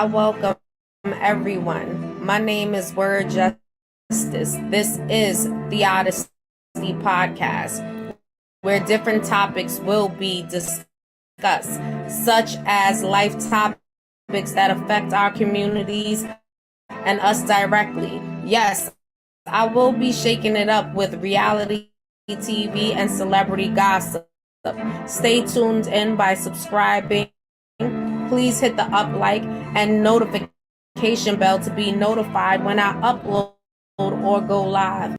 I welcome everyone. My name is Word Justice. This is the Odyssey Podcast, where different topics will be discussed, such as life topics that affect our communities and us directly. Yes, I will be shaking it up with reality TV and celebrity gossip. Stay tuned in by subscribing. Please hit the up like and notification bell to be notified when I upload or go live.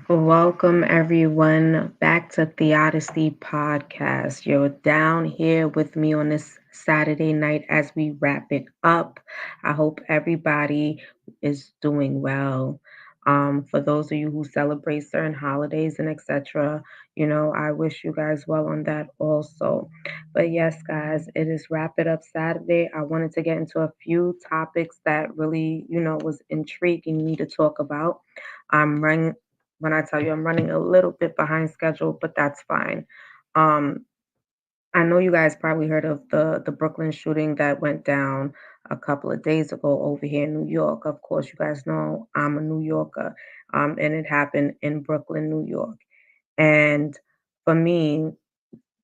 Welcome everyone back to Theodicy Podcast. You're down here with me on this Saturday night as we wrap it up. I hope everybody is doing well. For those of you who celebrate certain holidays and etc., I wish you guys well on that also. But yes, guys, it is Wrap It Up Saturday. I wanted to get into a few topics that really, was intriguing me to talk about. I'm running when I tell you I'm running a little bit behind schedule, but that's fine. Um, I know you guys probably heard of the Brooklyn shooting that went down a couple of days ago over here in New York. Of course, you guys know I'm a New Yorker, and it happened in Brooklyn, New York. And for me,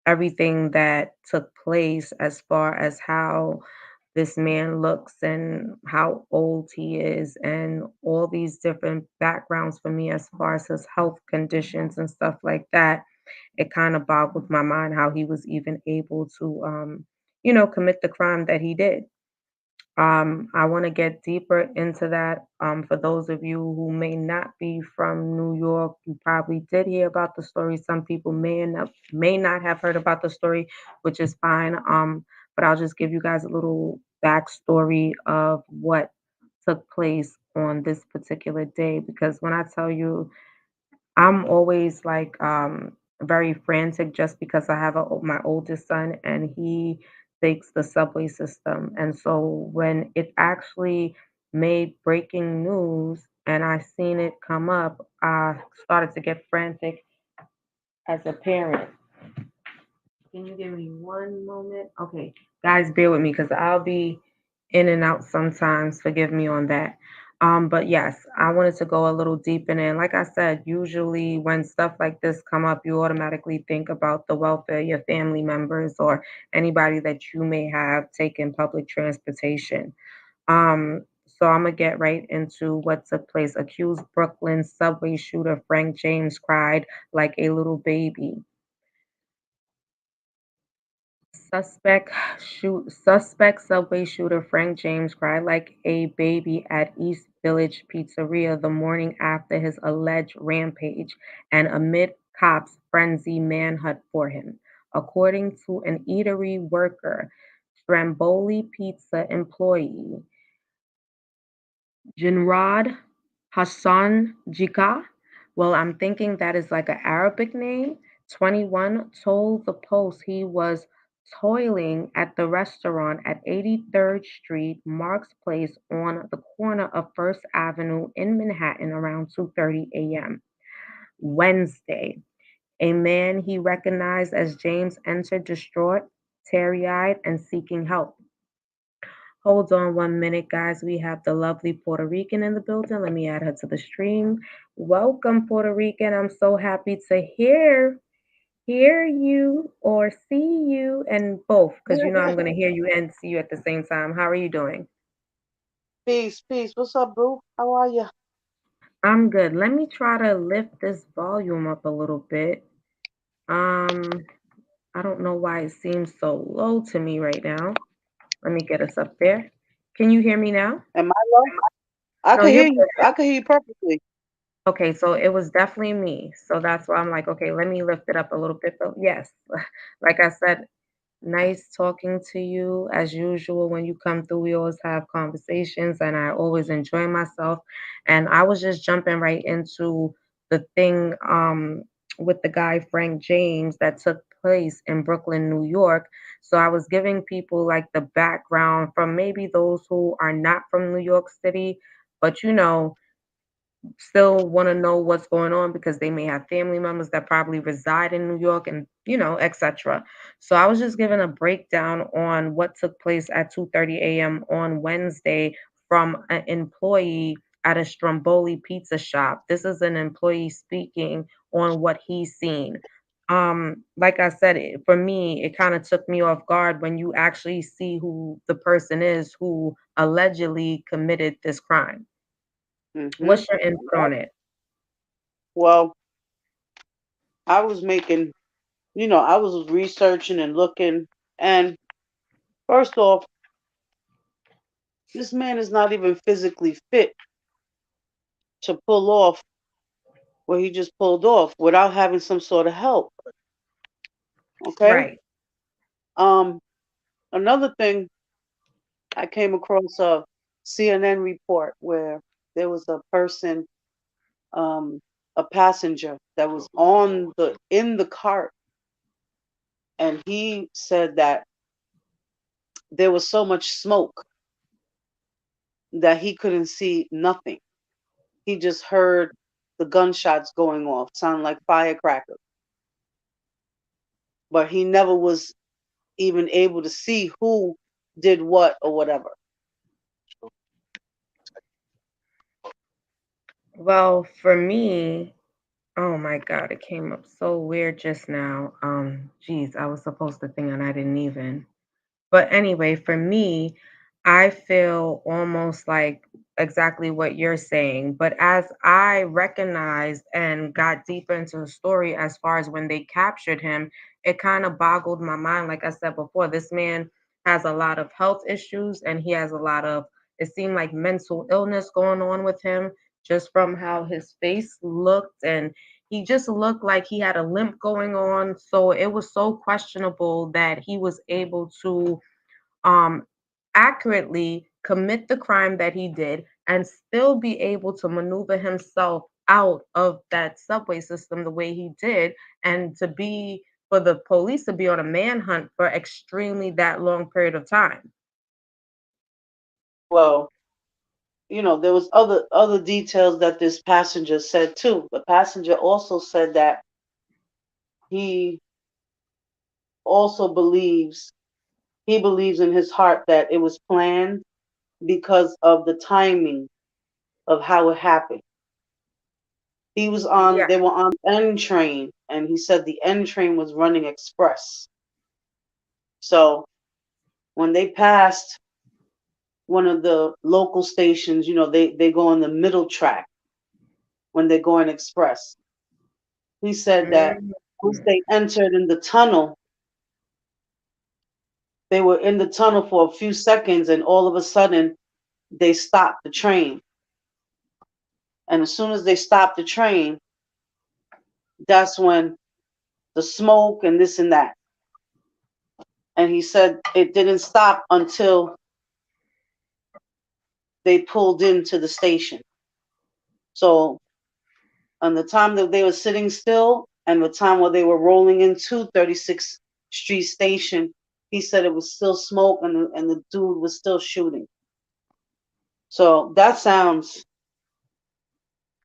everything that took place as far as how this man looks and how old he is and all these different backgrounds for me as far as his health conditions and stuff like that, it kind of boggled my mind how he was even able to commit the crime that he did. I want to get deeper into that. For those of you who may not be from New York, you probably did hear about the story. Some people may not have heard about the story, which is fine. But I'll just give you guys a little backstory of what took place on this particular day. Because when I tell you I'm always like very frantic just because I have my oldest son and he takes the subway system. And so when it actually made breaking news and I seen it come up, I started to get frantic as a parent. Can you give me one moment? Okay, guys, bear with me because I'll be in and out sometimes. Forgive me on that. But yes, I wanted to go a little deep in it. And like I said, usually when stuff like this come up, you automatically think about the welfare of your family members or anybody that you may have taken public transportation. So I'm gonna get right into what took place. Accused Brooklyn subway shooter Frank James cried like a little baby. Suspect subway shooter Frank James cried like a baby at East Village Pizzeria the morning after his alleged rampage and amid cops' frenzy manhunt for him, according to an eatery worker, Stramboli Pizza employee Jinrad Hassan Jika. Well, I'm thinking that is like an Arabic name. 21 told the Post he was toiling at the restaurant at 83rd Street, Marks Place, on the corner of First Avenue in Manhattan around 2:30 a.m. Wednesday. A man he recognized as James entered distraught, teary-eyed, and seeking help. Hold on 1 minute, guys. We have the lovely Puerto Rican in the building. Let me add her to the stream. Welcome, Puerto Rican. I'm so happy to hear you or see you and both, because I'm gonna hear you and see you at the same time. How are you doing? Peace, peace. What's up, boo? How are you? I'm good. Let me try to lift this volume up a little bit. Um, I don't know why it seems so low to me right now. Let me get us up there. Can you hear me now? Am I low? I No, can you're hear you. I can hear you perfectly. okay, so it was definitely me. So that's why I'm like, okay, let me lift it up a little bit. But yes, like I said, nice talking to you as usual. When you come through, we always have conversations and I always enjoy myself. And I was just jumping right into the thing with the guy Frank James that took place in Brooklyn, New York. So I was giving people like the background from maybe those who are not from New York City, but still want to know what's going on because they may have family members that probably reside in New York and etc. So I was just giving a breakdown on what took place at 2:30 a.m. on Wednesday from an employee at a Stromboli pizza shop. This is an employee speaking on what he's seen. Like I said, for me, it kind of took me off guard when you actually see who the person is who allegedly committed this crime. Hmm. What's your input on it? Well, I was making, I was researching and looking, and first off, this man is not even physically fit to pull off what he just pulled off without having some sort of help. Okay. Right. Um, Another thing, I came across a CNN report where there was a person, um, a passenger that was on the in the cart, and he said that there was so much smoke that he couldn't see nothing. He just heard the gunshots going off, sound like firecrackers, but he never was even able to see who did what or whatever. Well, for me, oh my God, it came up so weird just now. Geez, I was supposed to think and I didn't even. But anyway, for me, I feel almost like exactly what you're saying. But as I recognized and got deeper into the story, as far as when they captured him, it kind of boggled my mind. Like I said before, this man has a lot of health issues and he has a lot of, it seemed like mental illness going on with him just from how his face looked. And he just looked like he had a limp going on. So it was so questionable that he was able to um, accurately commit the crime that he did and still be able to maneuver himself out of that subway system the way he did, and to be for the police to be on a manhunt for extremely that long period of time. Well, there was other details that this passenger said too. The passenger also said that he also believes in his heart that it was planned because of the timing of how it happened. Yeah. They were on the N train, and he said the N train was running express. So when they passed one of the local stations, they go on the middle track when they're going express. He said that Mhm. once they entered in the tunnel, they were in the tunnel for a few seconds, and all of a sudden they stopped the train. And as soon as they stopped the train, that's when the smoke and this and that. And he said it didn't stop until they pulled into the station. So on the time that they were sitting still and the time where they were rolling into 36th Street Station, he said it was still smoke and the dude was still shooting. So that sounds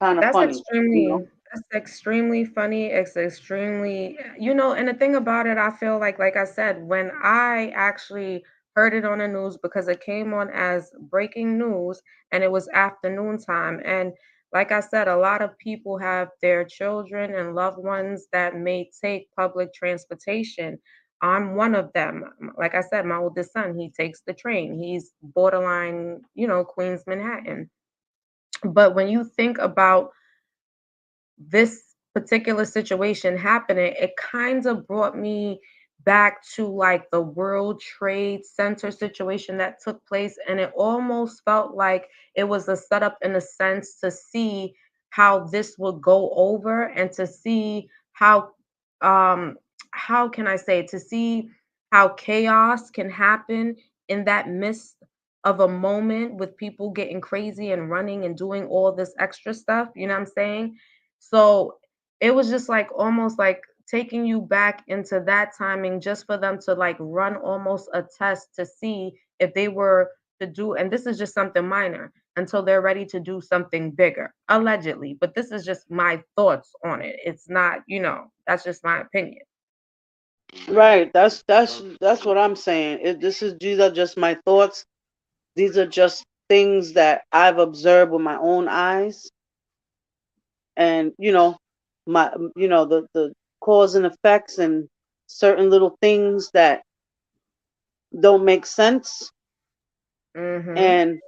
kind of That's funny, you know? extremely funny. It's extremely, and the thing about it, I feel like I said, when I actually heard it on the news because it came on as breaking news and it was afternoon time. And like I said, a lot of people have their children and loved ones that may take public transportation. I'm one of them. Like I said, my oldest son, he takes the train. He's borderline, Queens, Manhattan. But when you think about this particular situation happening, it kind of brought me back to like the World Trade Center situation that took place. And it almost felt like it was a setup in a sense to see how this would go over and to see um how can I say, to see how chaos can happen in that midst of a moment with people getting crazy and running and doing all this extra stuff, you know what I'm saying? So it was just like almost like taking you back into that timing just for them to like run almost a test to see if they were to do, and this is just something minor, until they're ready to do something bigger, allegedly. But this is just my thoughts on it. It's not, that's just my opinion. Right. That's what I'm saying. These are just my thoughts. These are just things that I've observed with my own eyes, and my the cause and effects and certain little things that don't make sense. Mhm. And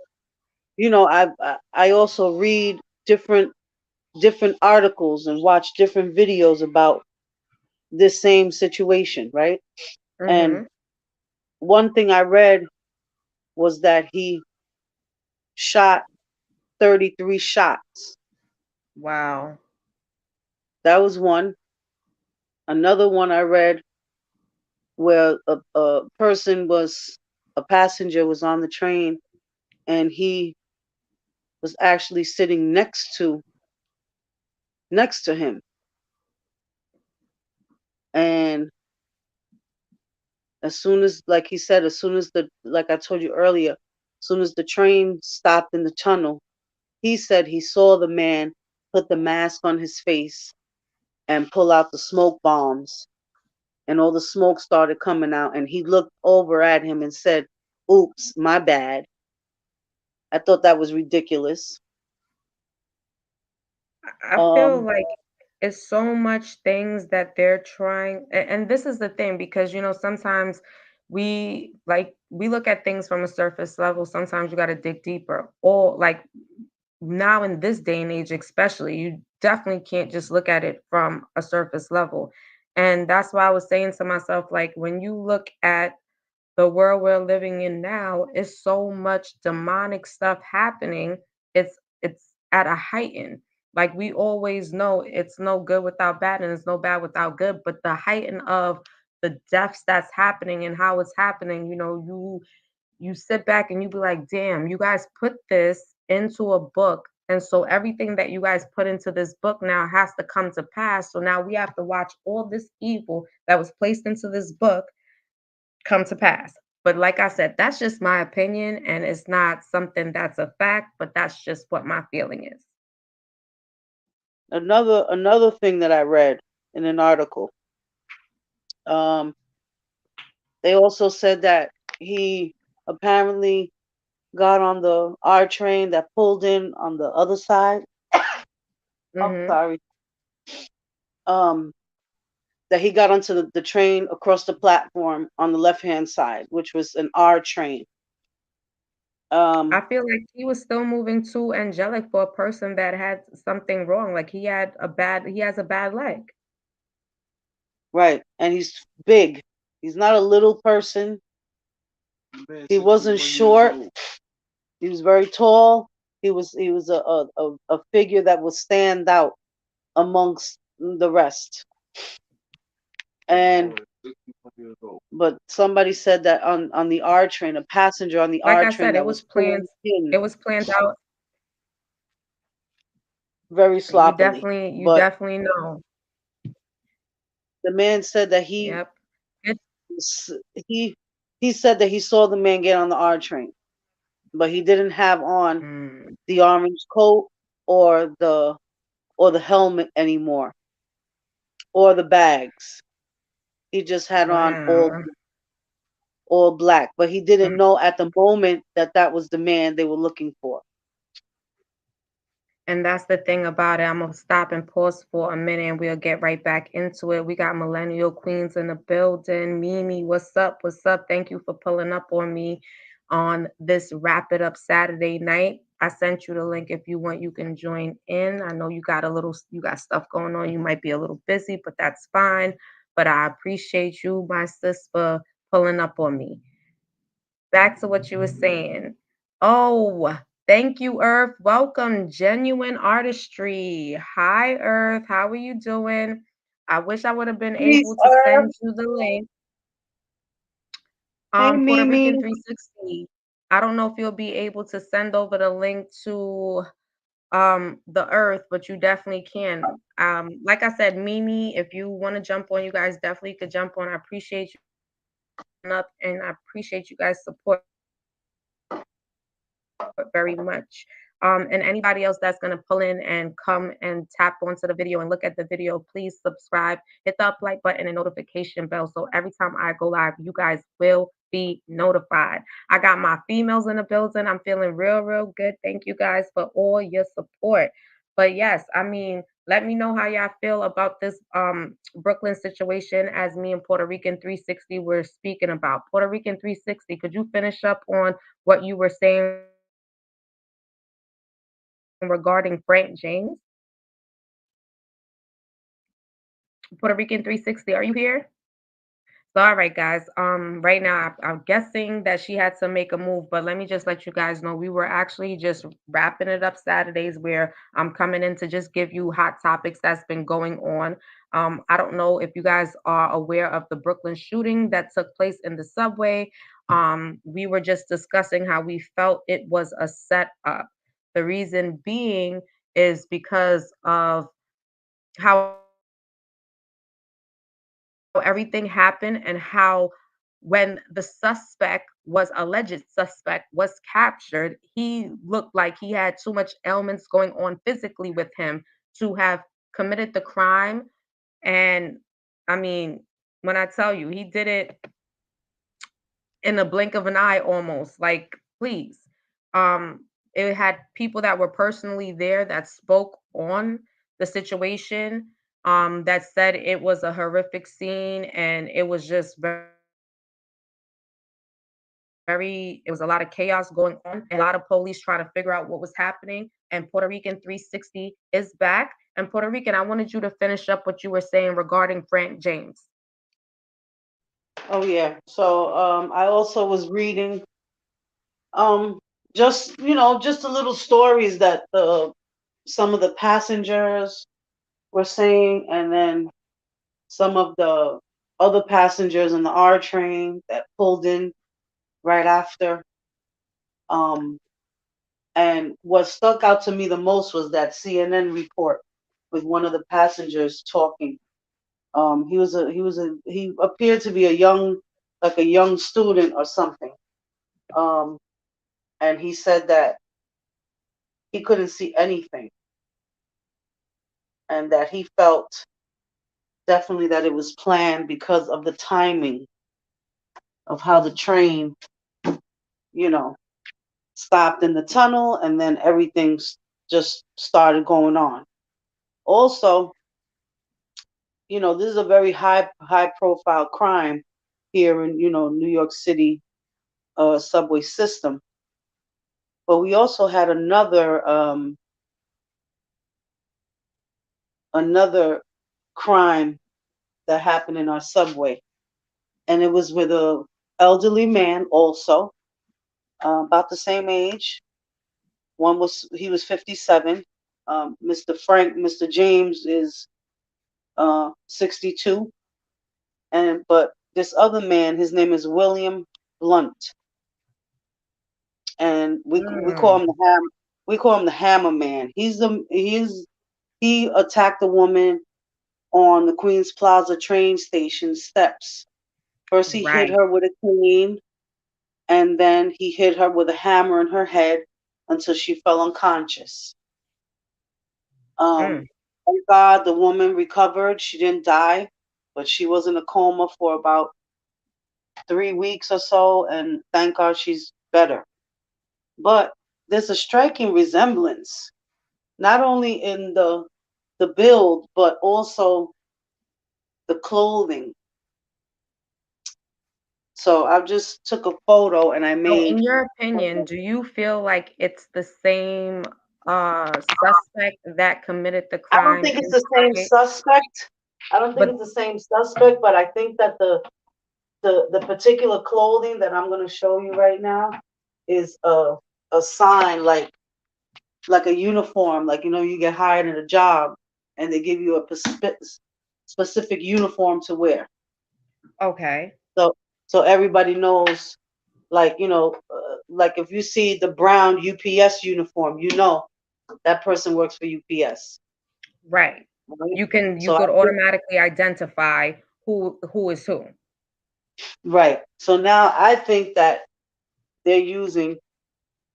I also read different articles and watch different videos about this same situation, right? And Mhm. one thing I read was that he shot 33 shots. Wow. That was one. Another one I read where a passenger was on the train, and he was actually sitting next to him. And as soon as, like he said, as soon as like I told you earlier, as soon as the train stopped in the tunnel, he said he saw the man put the mask on his face and pull out the smoke bombs, and all the smoke started coming out, and he looked over at him and said, "Oops, my bad." I thought that was ridiculous. I feel Um, like it's so much things that they're trying, and this is the thing, because sometimes we look at things from a surface level. Sometimes you got to dig deeper, or like now in this day and age especially, you definitely can't just look at it from a surface level. And that's why I was saying to myself, like, when you look at the world we're living in now, is so much demonic stuff happening. It's at a heighten. Like, we always know it's no good without bad, and it's no bad without good. But the heighten of the deaths that's happening and how it's happening, you sit back and you be like, damn, you guys put this into a book. And so everything that you guys put into this book now has to come to pass. So now we have to watch all this evil that was placed into this book come to pass. But like I said, that's just my opinion, and it's not something that's a fact, but that's just what my feeling is. another thing that I read in an article, um, they also said that he apparently got on the R train that pulled in on the other side. I'm Hmm. sorry. Um, that he got onto the train across the platform on the left hand side, which was an R train. I Um, feel like he was still moving too angelic for a person that had something wrong. Like he has a bad leg. right, and he's big. He's not a little person. He wasn't short. He was very tall. He was a figure that would stand out amongst the rest. And but somebody said that on the R train, a passenger on the Like R I train said, that was pulling him it was planned out. very sloppily. You But definitely know. the man said that Yep. It, he he said that he saw the man get on the R train, but he didn't have on mm, the orange coat or the helmet anymore, or the bags. He just had on wow. all black, but he didn't know at the moment that that was the man they were looking for. And that's the thing about it. I'm gonna stop and pause for a minute and we'll get right back into it. We got Millennial Queens in the building. Mimi, what's up? What's up? Thank you for pulling up on me on this Wrap It Up Saturday night. I sent you the link. If you want, you can join in. I know you got stuff going on. You might be a little busy, but that's fine. But I appreciate you, my sis, for pulling up on me. Back to what you were saying. Oh, thank you, Earth. Welcome, Genuine Artistry. Hi, Earth. How are you doing? I wish I would have been Peace, able to Earth. send you the link. Hey, Puerto Mimi. Rican 360. I don't know if you'll be able to send over the link to the earth, but you definitely can. Like I said, Mimi, if you want to jump on, you guys definitely could jump on. I appreciate you up, and I appreciate you guys' support very much. And anybody else that's going to pull in and come and tap onto the video and look at the video, please subscribe, hit the up like button and notification bell. So every time I go live, you guys will be notified. I got my females in the building. I'm feeling real, real good. Thank you guys for all your support. But yes, I mean, let me know how y'all feel about this Brooklyn situation as me and Puerto Rican 360 were speaking about. Puerto Rican 360, could you finish up on what you were saying regarding Frank James? Puerto Rican 360, are you here? So, all right, guys. Right now, I'm guessing that she had to make a move, but let me just let you guys know we were actually just wrapping it up Saturdays, where I'm coming in to just give you hot topics that's been going on. I don't know if you guys are aware of the Brooklyn shooting that took place in the subway. We were just discussing how we felt it was a setup. The reason being is because of how everything happened and how when the suspect was alleged suspect was captured, he looked like he had too much ailments going on physically with him to have committed the crime. And I mean, when I tell you, he did it in a blink of an eye almost. Like, please. It had people that were personally there that spoke on the situation, that said it was a horrific scene and it was just very it was a lot of chaos going on, and a lot of police trying to figure out what was happening. And Puerto Rican 360 is back. And Puerto Rican, I wanted you to finish up what you were saying regarding Frank James. Oh yeah. So I also was reading um just just the little stories that the some of the passengers were saying, and then some of the other passengers in the R train that pulled in right after. Um, and what stuck out to me the most was that CNN report with one of the passengers talking. He appeared to be a young, like a young student or something. Um, and he said that he couldn't see anything, and that he felt definitely that it was planned because of the timing of how the train, you know, stopped in the tunnel, and then everything just started going on. Also, this is a very high profile crime here in New York City subway system. But we also had another crime that happened in our subway, and it was with a elderly man also, about the same age. He was 57. Mr. James is 62, and but this other man, his name is William Blunt, and we call Mm, him the Hammer Man. He attacked a woman on the Queens Plaza train station steps. First, he hit right. her with a cane, and then he hit her with a hammer in her head until she fell unconscious. Mm, Thank God the woman recovered. She didn't die, but she was in a coma for about 3 weeks or so, and thank God she's better. But there's a striking resemblance, not only in the build, but also the clothing. So I just took a photo and I so in made. your opinion, do you feel like it's the same suspect that committed the I don't crime think it's in the same Southgate? suspect. I don't think But it's the same suspect, but I think that the particular clothing that I'm going to show you right now is a sign, like a uniform, like you get hired in a job and they give you a specific uniform to wear. okay. So everybody knows, like like if you see the brown UPS uniform, That person works for UPS, Right. right? You So I could think, automatically identify who is who. right. So now I think that they're using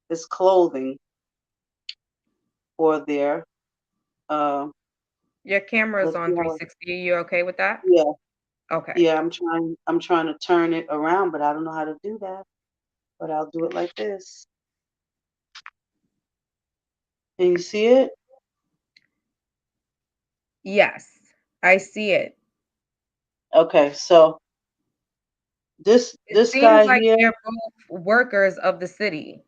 this clothing for their, uh, Your camera is let's on see how, 360. You okay with that? yeah, Okay. yeah, I'm trying to turn it around, but I don't know how to do that. But I'll do it like this. Can you see it? Yes, I see it. Okay, so this It this seems guy like here, they're both workers of the city.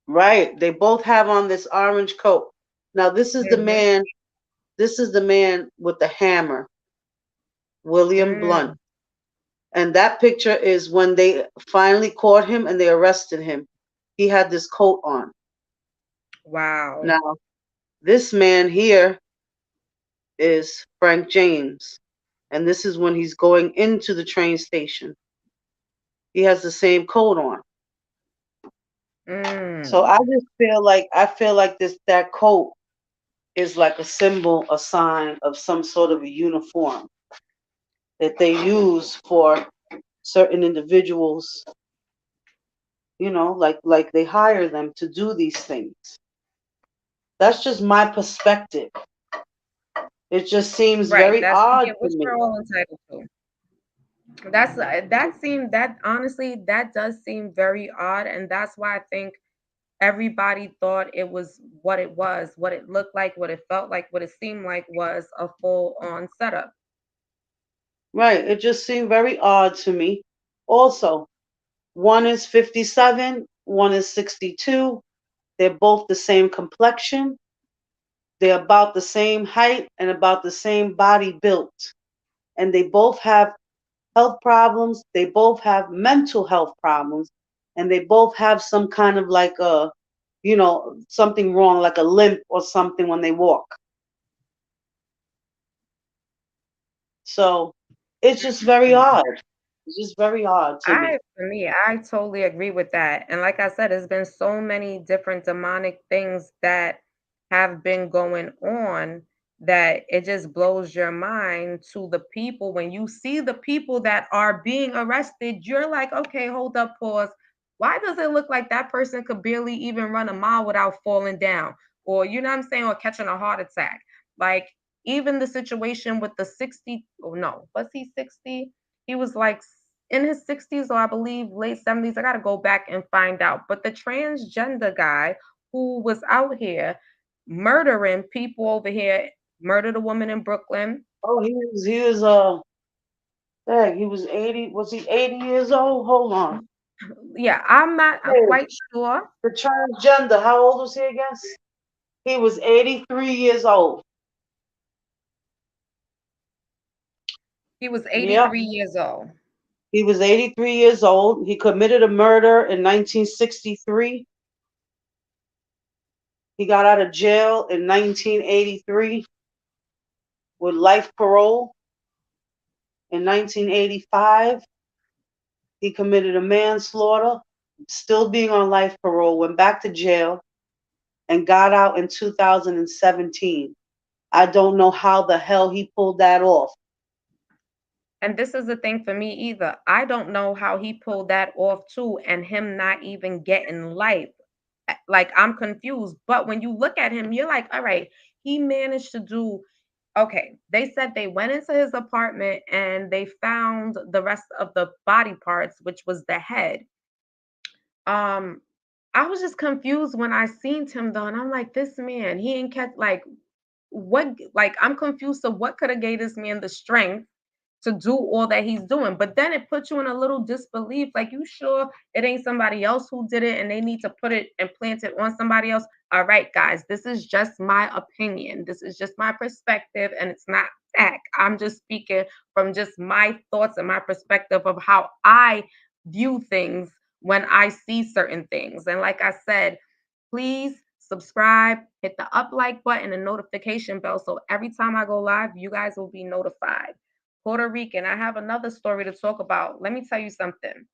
right? They both have on this orange coat. Now this is the Mm-hmm. man. This is the man with the hammer, William Mm, Blunt. And that picture is when they finally caught him and they arrested him. He had this coat on. wow. Now, this man here is Frank James. And this is when he's going into the train station. He has the same coat on. So Mm, I feel like this that coat is like a symbol, a sign of some sort of a uniform that they use for certain individuals, like they hire them to do these things. That's just my perspective. It just seems right. very That's odd yeah, to which me. we're all entitled to. That honestly that does seem very odd, and that's why I think everybody thought it was, what it looked like, what it felt like, what it seemed like was a full on setup. Right. It just seemed very odd to me. Also, one is 57, one is 62. They're both the same complexion. They're about the same height and about the same body built. And they both have health problems. They both have mental health problems. And they both have some kind of like something wrong, like a limp or something when they walk. So it's just very odd. It's just very odd to me. For me, I totally agree with that. And like I said, there's been so many different demonic things that have been going on that it just blows your mind to the people. When you see the people that are being arrested, you're like, okay, hold up, pause. Why does it look like that person could barely even run a mile without falling down? Or, you know what I'm saying, or catching a heart attack? Like, even the situation with the 60, oh no, was he 60? He was like in his 60s or I believe late 70s. I got to go back and find out. But the transgender guy who was out here murdering people over here, murdered a woman in Brooklyn. Oh, he was 80. Was he 80 years old? Hold on. Yeah, I'm not Hey, quite sure. the transgender, how old was he again? He was 83 years old. He was Yep. 83 years old. He was 83 years old. He committed a murder in 1963. He got out of jail in 1983 with life parole. In 1985, he committed a manslaughter, still being on life parole, went back to jail, and got out in 2017. I don't know how the hell he pulled that off. And this is the thing for me either. I don't know how he pulled that off too, and him not even getting life. Like, I'm confused. But when you look at him, you're like, all right, he managed to do okay. They said they went into his apartment and they found the rest of the body parts, which was the head. Um, I was just confused when I seen him though, and I'm like, this man, he ain't catch like what like I'm confused of what could have gave this man the strength to do all that he's doing. But then it puts you in a little disbelief. Like, you sure it ain't somebody else who did it and they need to put it and plant it on somebody else? All right, guys, this is just my opinion. This is just my perspective and it's not fact. I'm just speaking from just my thoughts and my perspective of how I view things when I see certain things. And like I said, please subscribe, hit the up like button and notification bell so every time I go live, you guys will be notified. Puerto Rican, I have another story to talk about. Let me tell you something.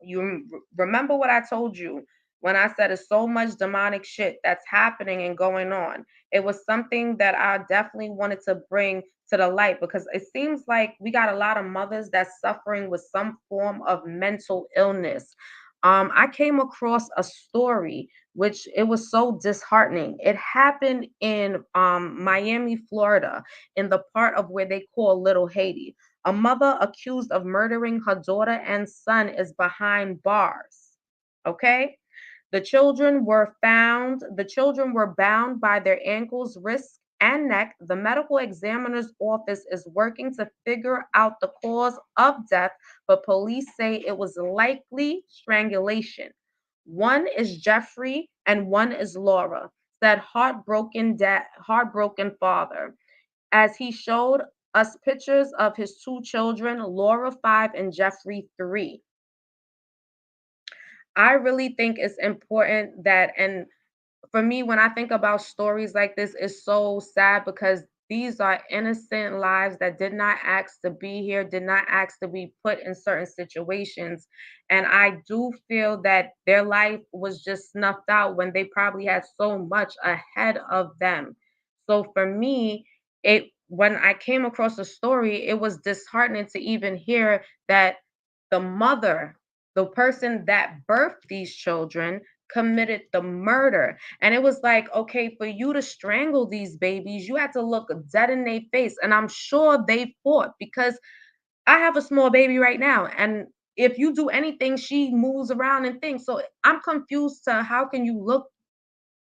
You remember what I told you? When I said it's so much demonic shit that's happening and going on, it was something that I definitely wanted to bring to the light because it seems like we got a lot of mothers that's suffering with some form of mental illness. I came across a story which it was so disheartening. It happened in Miami, Florida, in the part of where they call Little Haiti. A mother accused of murdering her daughter and son is behind bars. Okay? The children were bound by their ankles, wrists, and neck. The medical examiner's office is working to figure out the cause of death, but police say it was likely strangulation. One is Jeffrey and one is Laura, said heartbroken father, as he showed us pictures of his two children, Laura 5 and Jeffrey 3. I really think it's important that, and for me, when I think about stories like this, it's so sad because these are innocent lives that did not ask to be here, did not ask to be put in certain situations. And I do feel that their life was just snuffed out when they probably had so much ahead of them. So for me, it when I came across the story, it was disheartening to even hear that the mother, the person that birthed these children, committed the murder. And it was like, okay, for you to strangle these babies, you had to look dead in their face. And I'm sure they fought because I have a small baby right now. And if you do anything, she moves around and things. So I'm confused to how can you look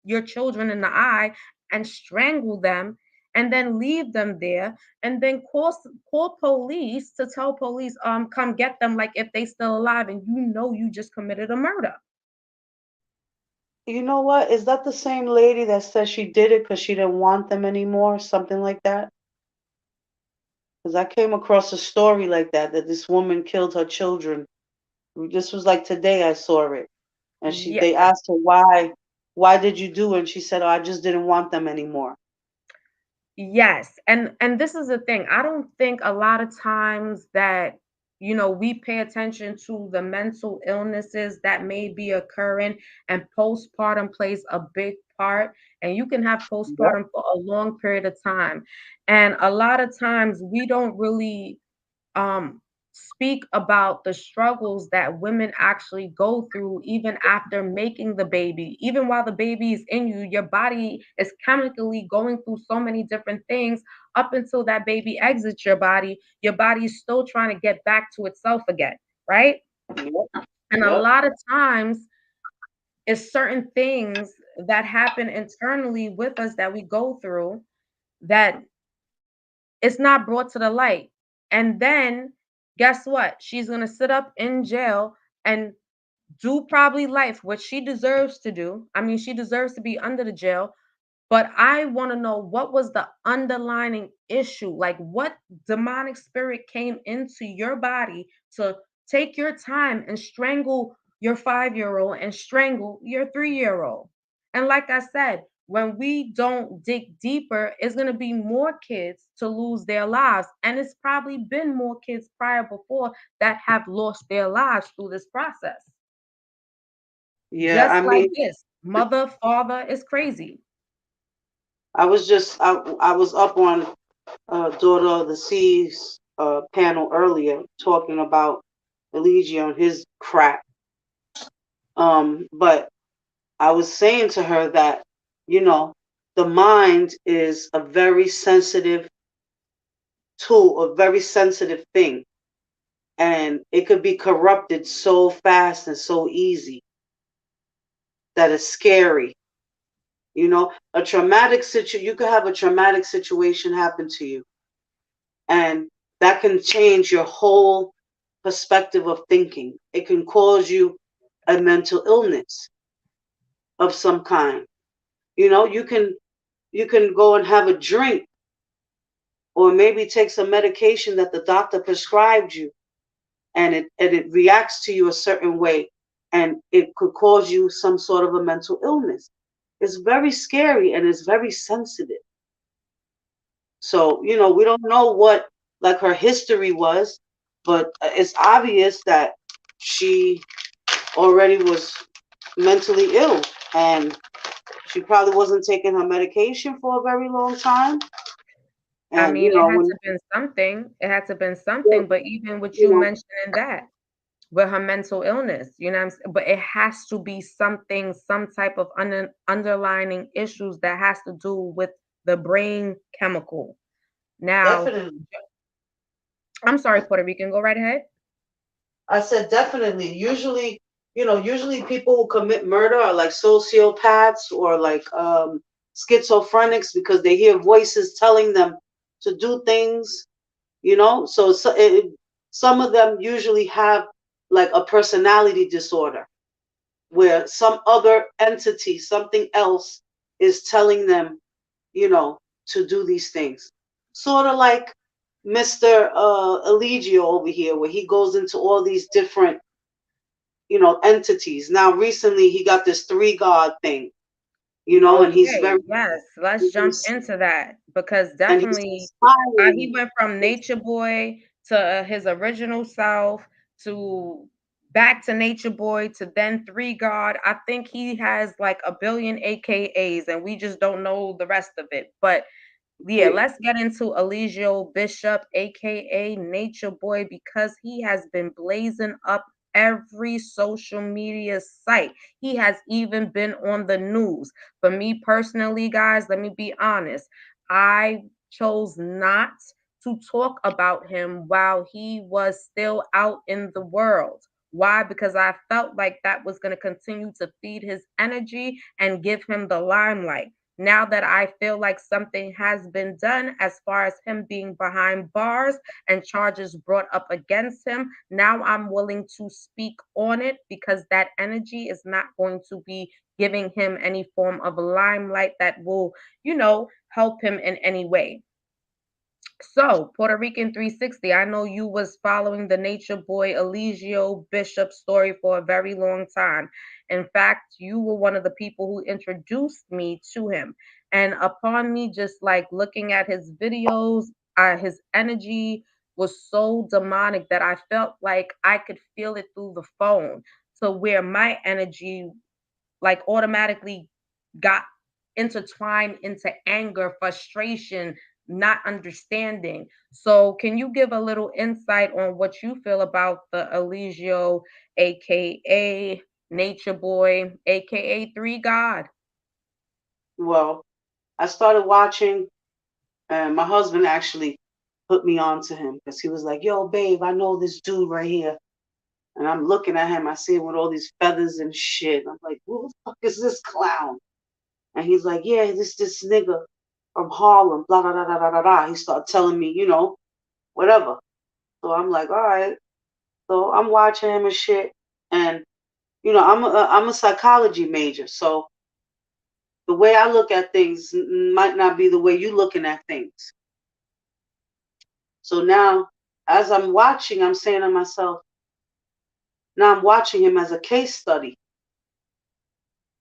your children in the eye and strangle them and then leave them there and then call police to tell police come get them like if they still alive and you know you just committed a murder. You know what? Is that the same lady that said she did it because she didn't want them anymore? Something like that? Because I came across a story like that, that this woman killed her children. This was like today I saw it. And Yeah. they asked her why did you do it? And she said, oh, I just didn't want them anymore. Yes, and this is the thing. I don't think a lot of times that we pay attention to the mental illnesses that may be occurring, and postpartum plays a big part. And you can have Yep. postpartum for a long period of time. And a lot of times we don't really speak about the struggles that women actually go through even after making the baby. Even while the baby is in you, your body is chemically going through so many different things up until that baby exits your body. Your body is still trying to get back to itself again, right? Yep. And a Yep. lot of times it's certain things that happen internally with us that we go through that it's not brought to the light. And then guess what? She's going to sit up in jail and do probably life, which she deserves to do. I mean, she deserves to be under the jail, but I want to know what was the underlying issue? Like, what demonic spirit came into your body to take your time and strangle your 5-year-old and strangle your 3-year-old? And like I said, when we don't dig deeper, it's going to be more kids to lose their lives. And it's probably been more kids prior before that have lost their lives through this process. Yeah. Just I like mean, this, mother, father is crazy. I was up on Daughter of the Seas panel earlier talking about Eligio and his crap. But I was saying to her that, you know, the mind is a very sensitive tool, a very sensitive thing. And it could be corrupted so fast and so easy that it's scary. You know, you could have a traumatic situation happen to you, and that can change your whole perspective of thinking. It can cause you a mental illness of some kind. You know, you can go and have a drink or maybe take some medication that the doctor prescribed you, and it reacts to you a certain way, and it could cause you some sort of a mental illness. It's very scary and it's very sensitive. So, we don't know what like her history was, but it's obvious that she already was mentally ill, and she probably wasn't taking her medication for a very long time. I And mean, it had when to been something. It had to been you something, but even with you know, mentioning that with her mental illness, you know what I'm saying? But it has to be something, some type of underlining issues that has to do with the brain chemical. Now, definitely. I'm sorry, Puerto Rican, go right ahead. I said definitely. Usually people who commit murder are like sociopaths or like schizophrenics because they hear voices telling them to do things. Some of them usually have like a personality disorder where some other entity, something else, is telling them, to do these things. Sort of like Mr. Eligio over here, where he goes into all these different, entities. Now, recently, he got this three God thing, and he's Okay, very, yes, let's jump he's, into that because and he's definitely he smiling. went from Nature Boy to his original self to back to Nature Boy to then Three God. I think he has like a billion AKAs and we just don't know the rest of it. But yeah, Right. let's get into Eligio Bishop, aka Nature Boy, because he has been blazing up every social media site. He has even been on the news. For me personally, guys, let me be honest. I chose not to talk about him while he was still out in the world. Why? Because I felt like that was going to continue to feed his energy and give him the limelight. Now that I feel like something has been done as far as him being behind bars and charges brought up against him, now I'm willing to speak on it because that energy is not going to be giving him any form of limelight that will, help him in any way. So, Puerto Rican 360, I know you was following the Nature Boy Eligio Bishop story for a very long time. In fact, you were one of the people who introduced me to him. And upon me just like looking at his videos, his energy was so demonic that I felt like I could feel it through the phone to where my energy like automatically got intertwined into anger, frustration, not understanding. So, can you give a little insight on what you feel about the Eligio, aka Nature Boy, aka Three God? Well, I started watching, and my husband actually put me on to him because he was like, "Yo, babe, I know this dude right here." And I'm looking at him. I see him with all these feathers and shit. I'm like, "Who the fuck is this clown?" And he's like, "Yeah, this nigga from Harlem." Blah blah blah blah blah blah. He started telling me, whatever. So I'm like, all right. So I'm watching him and shit. And I'm a psychology major. So the way I look at things might not be the way you looking at things. So now, as I'm watching, I'm saying to myself, now I'm watching him as a case study.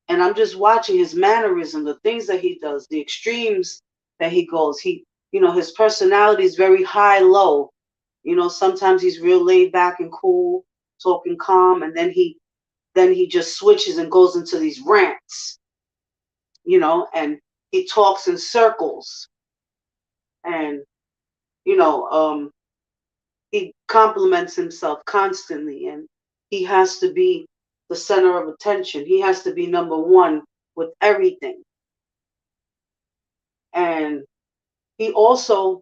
And I'm just watching his mannerism, the things that he does, the extremes that he goes. His personality is very high low. Sometimes he's real laid back and cool, talking calm, and then he just switches and goes into these rants, and he talks in circles, and you know, he compliments himself constantly, and he has to be the center of attention. He has to be number one with everything. And he also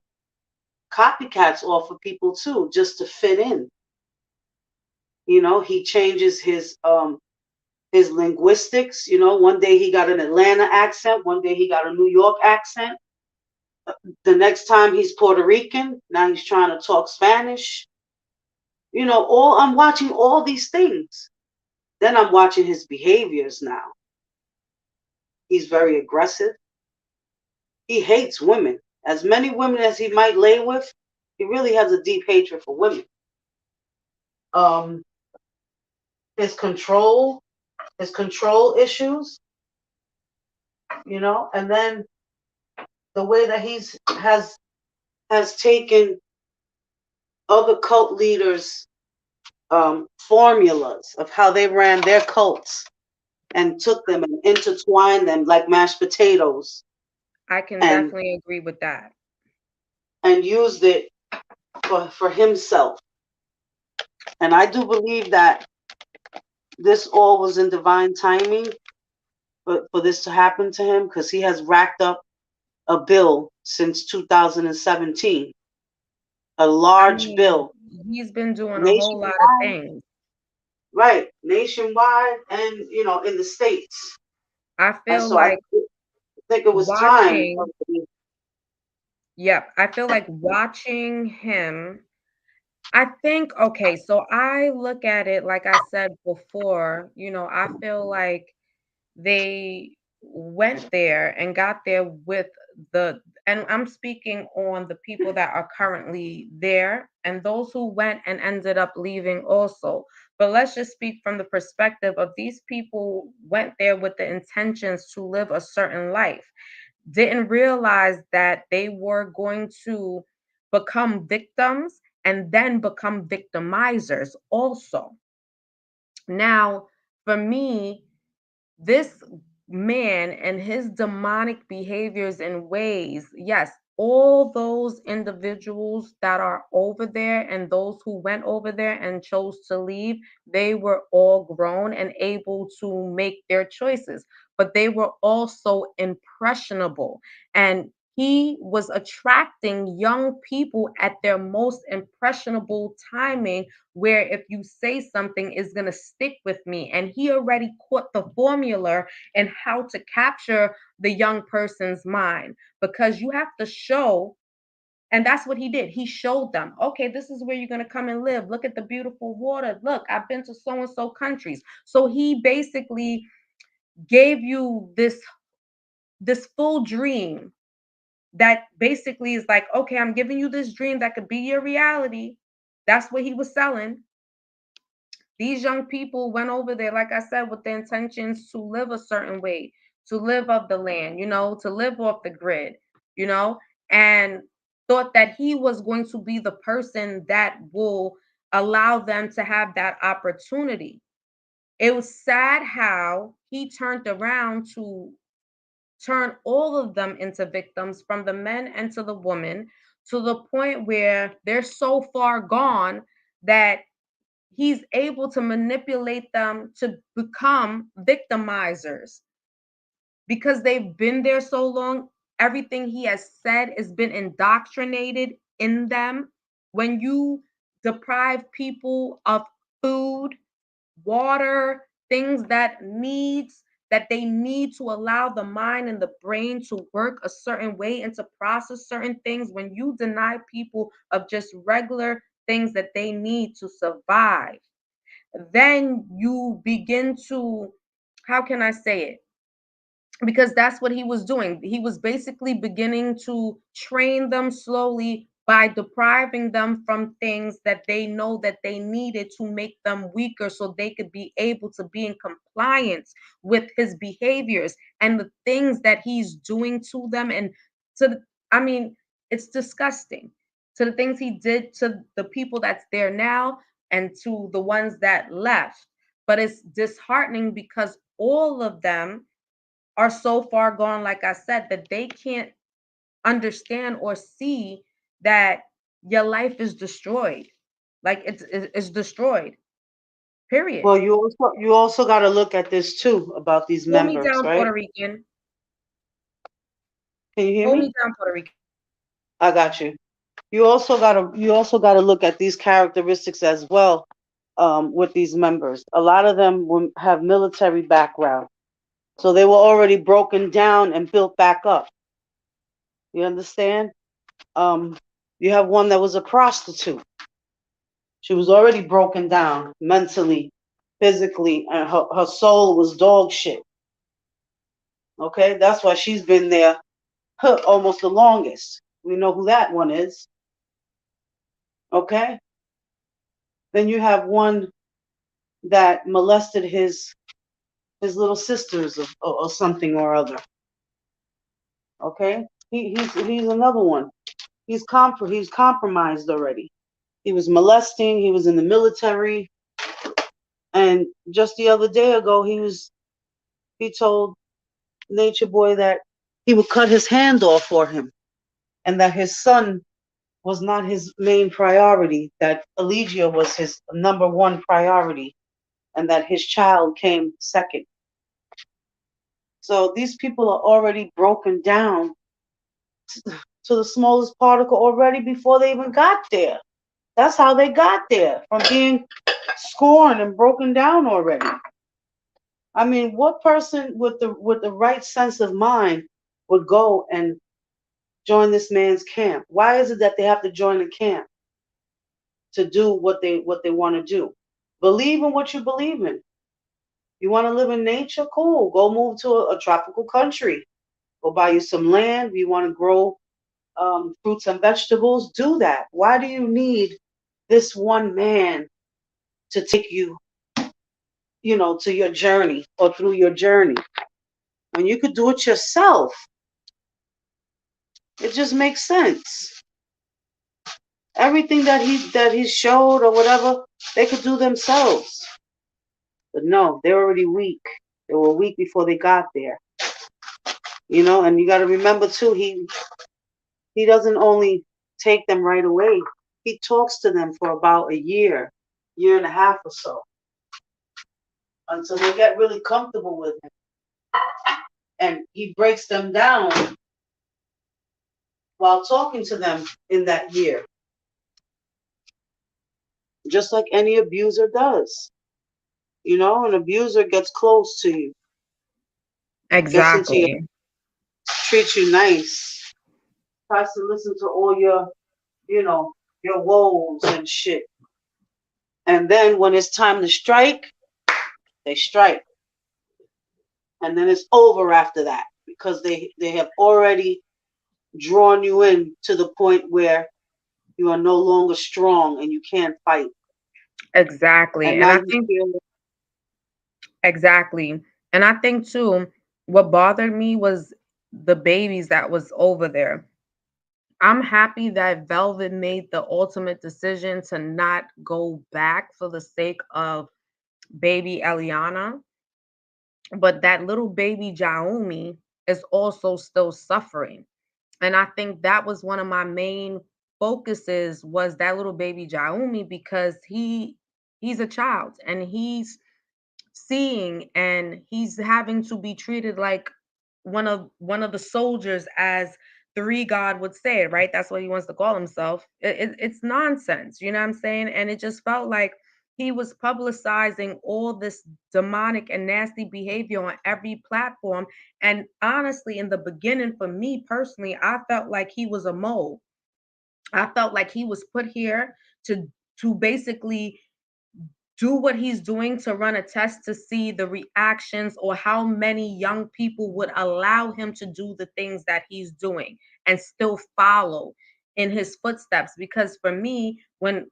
copycats off of people too, just to fit in. He changes his linguistics. One day he got an Atlanta accent, one day he got a New York accent. The next time he's Puerto Rican, now he's trying to talk Spanish. All I'm watching all these things. Then I'm watching his behaviors now. He's very aggressive. He hates women. As many women as he might lay with, he really has a deep hatred for women. Um, his control issues, and then the way that has taken other cult leaders' formulas of how they ran their cults and took them and intertwined them like mashed potatoes I can and definitely agree with that. used it for himself. And I do believe that this all was in divine timing for this to happen to him because he has racked up a bill since 2017, a I large mean, bill he's been doing a whole lot of nationwide, things. right? Nationwide and in the states. I And feel so I like think it was time. watching, yep, I feel like watching him. I think, okay, so I look at it like I said before, I feel like they went there and got there with and I'm speaking on the people that are currently there and those who went and ended up leaving also. But let's just speak from the perspective of these people went there with the intentions to live a certain life, didn't realize that they were going to become victims and then become victimizers also. Now, for me, this man and his demonic behaviors and ways, yes, all those individuals that are over there and those who went over there and chose to leave, they were all grown and able to make their choices, but they were also impressionable. And he was attracting young people at their most impressionable timing, where if you say something is going to stick with me. And he already caught the formula and how to capture the young person's mind, because you have to show. And that's what he did. He showed them, okay, this is where you're going to come and live. Look at the beautiful water. Look, I've been to so and so countries. So he basically gave you this full dream that basically is like, okay, I'm giving you this dream that could be your reality. That's what he was selling. These young people went over there, like I said, with the intentions to live a certain way, to live of the land, to live off the grid, you know, and thought that he was going to be the person that will allow them to have that opportunity. It was sad how he turned around to turn all of them into victims, from the men and to the women, to the point where they're so far gone that he's able to manipulate them to become victimizers because they've been there so long. Everything he has said has been indoctrinated in them. When you deprive people of food, water, things that they need to allow the mind and the brain to work a certain way and to process certain things, when you deny people of just regular things that they need to survive, then you begin to, how can I say it? Because that's what he was doing. He was basically beginning to train them slowly by depriving them from things that they know that they needed to make them weaker so they could be able to be in compliance with his behaviors and the things that he's doing to them. And I mean, it's disgusting, to the things he did to the people that's there now and to the ones that left. But it's disheartening because all of them are so far gone, like I said, that they can't understand or see that your life is destroyed. Like it's destroyed. Period. Well, you also got to look at this too about these Hold me members, down, right? Puerto Rican. Can you hear Hold me me? down, Puerto Rican. I got you. You also got to look at these characteristics as well, with these members. A lot of them have military background, so they were already broken down and built back up. You understand? Um, you have one that was a prostitute. She was already broken down mentally, physically, and her soul was dog shit. Okay, that's why she's been there almost the longest. We know who that one is. Okay, then you have one that molested his little sisters or something or other. Okay, he's another one. He's compromised already. He was molesting. He was in the military, and just the other day ago, he was He told Nature Boy that he would cut his hand off for him and that his son was not his main priority, that Eligio was his number one priority, and that his child came second. So these people are already broken down to the smallest particle already before they even got there. That's how they got there, from being scorned and broken down already. I mean, what person with the right sense of mind would go and join this man's camp? Why is it that they have to join a camp to do what they want to do? Believe in what you believe in. You want to live in nature? Cool. Go move to a tropical country. Go buy you some land. You want to grow fruits and vegetables? Do that. Why do you need this one man to take you, to your journey or through your journey when you could do it yourself? It just makes sense. Everything that he showed or whatever, they could do themselves. But no, they're already weak. They were weak before they got there. And you got to remember too, he doesn't only take them right away. He talks to them for about a year and a half or so, until they get really comfortable with him. And he breaks them down while talking to them in that year, just like any abuser does. An abuser gets close to you, gets into your, Exactly. treats you nice, tries to listen to all you know, your woes and shit. And then when it's time to strike, they strike. And then it's over after that, because they have already drawn you in to the point where you are no longer strong and you can't fight. Exactly. And And now I you think feel exactly. And I think too, what bothered me was the babies that was over there. I'm happy that Velvet made the ultimate decision to not go back for the sake of baby Eliana, but that little baby Jaomi is also still suffering. And I think that was one of my main focuses, was that little baby Jaomi, because he's a child and he's seeing and he's having to be treated like one of the soldiers, as Three God would say, right? That's what he wants to call himself. It's nonsense, you know what I'm saying? And it just felt like he was publicizing all this demonic and nasty behavior on every platform. And honestly, in the beginning, for me personally, I felt like he was a mole. I felt like he was put here to basically do what he's doing, to run a test to see the reactions or how many young people would allow him to do the things that he's doing and still follow in his footsteps. Because for me, when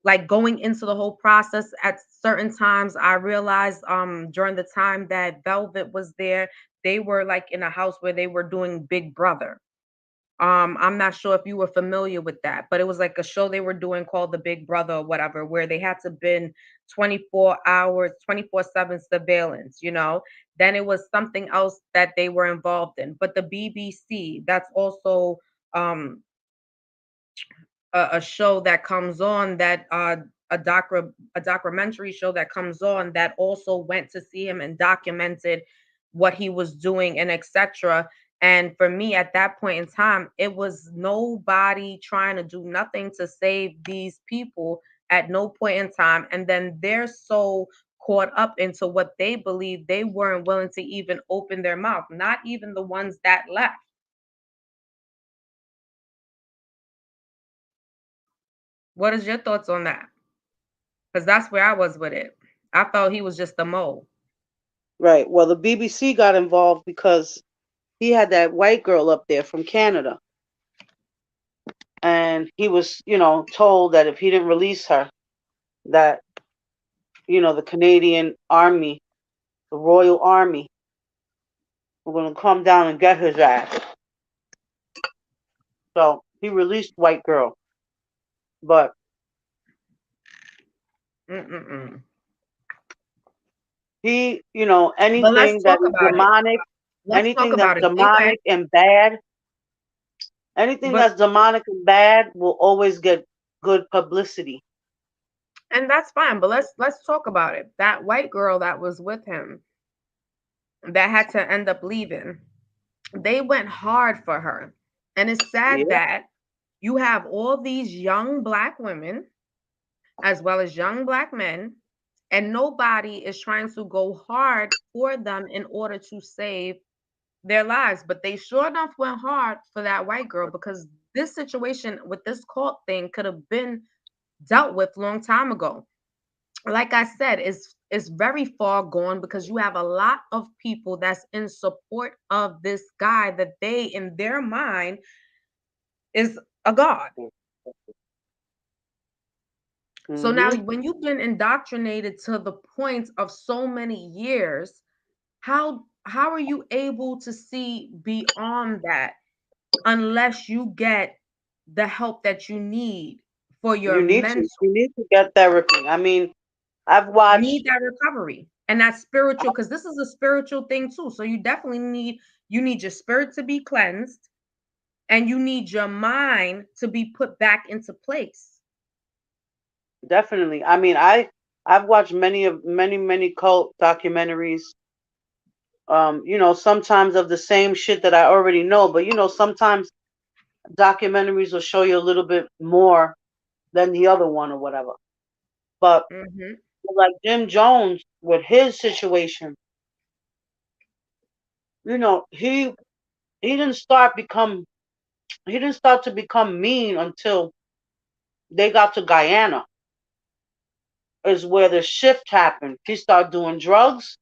like going into the whole process, at certain times I realized during the time that Velvet was there, they were like in a house where they were doing Big Brother. I'm not sure if you were familiar with that, but it was like a show they were doing called The Big Brother or whatever, where they had to been 24 hours, 24/7 surveillance, you know. Then it was something else that they were involved in. But the BBC, that's also um a show that comes on, that a documentary show that comes on, that also went to see him and documented what he was doing and etc. And for me at that point in time, it was nobody trying to do nothing to save these people at no point in time. And then they're so caught up into what they believe, they weren't willing to even open their mouth, not even the ones that left. What is your thoughts on that? Because that's where I was with it. I thought he was just a mole. right. Well, the BBC got involved because he had that white girl up there from Canada, and he was, told that if he didn't release her, that the Canadian Army, the Royal Army, were going to come down and get his ass. So he released white girl, but Mm-mm-mm. he, But let's anything that talk is about it. demonic, Let's talk anything that's about it. They went, demonic and bad, anything but that's demonic and bad will always get good publicity. and that's fine. But let's talk about it. That white girl that was with him that had to end up leaving, they went hard for her. And it's sad Yeah, that you have all these young black women as well as young black men, and nobody is trying to go hard for them in order to save their lives. But they sure enough went hard for that white girl because this situation with this cult thing could have been dealt with long time ago. Like I said, it's very far gone because you have a lot of people that's in support of this guy that they in their mind is a god. So now hmm when you've been indoctrinated to the point of so many years, how are you able to see beyond that unless you get the help that you need for your you need to, mental? you need to get therapy. I mean, I've You watched need that recovery. And that's spiritual because this is a spiritual thing too. So you definitely need your spirit to be cleansed and you need your mind to be put back into place. definitely. I mean, I've watched many cult documentaries. Sometimes of the same shit that I already know, but sometimes documentaries will show you a little bit more than the other one or whatever. But Hmm. like Jim Jones with his situation, he didn't start to become mean until they got to Guyana, is where the shift happened. He started doing drugs.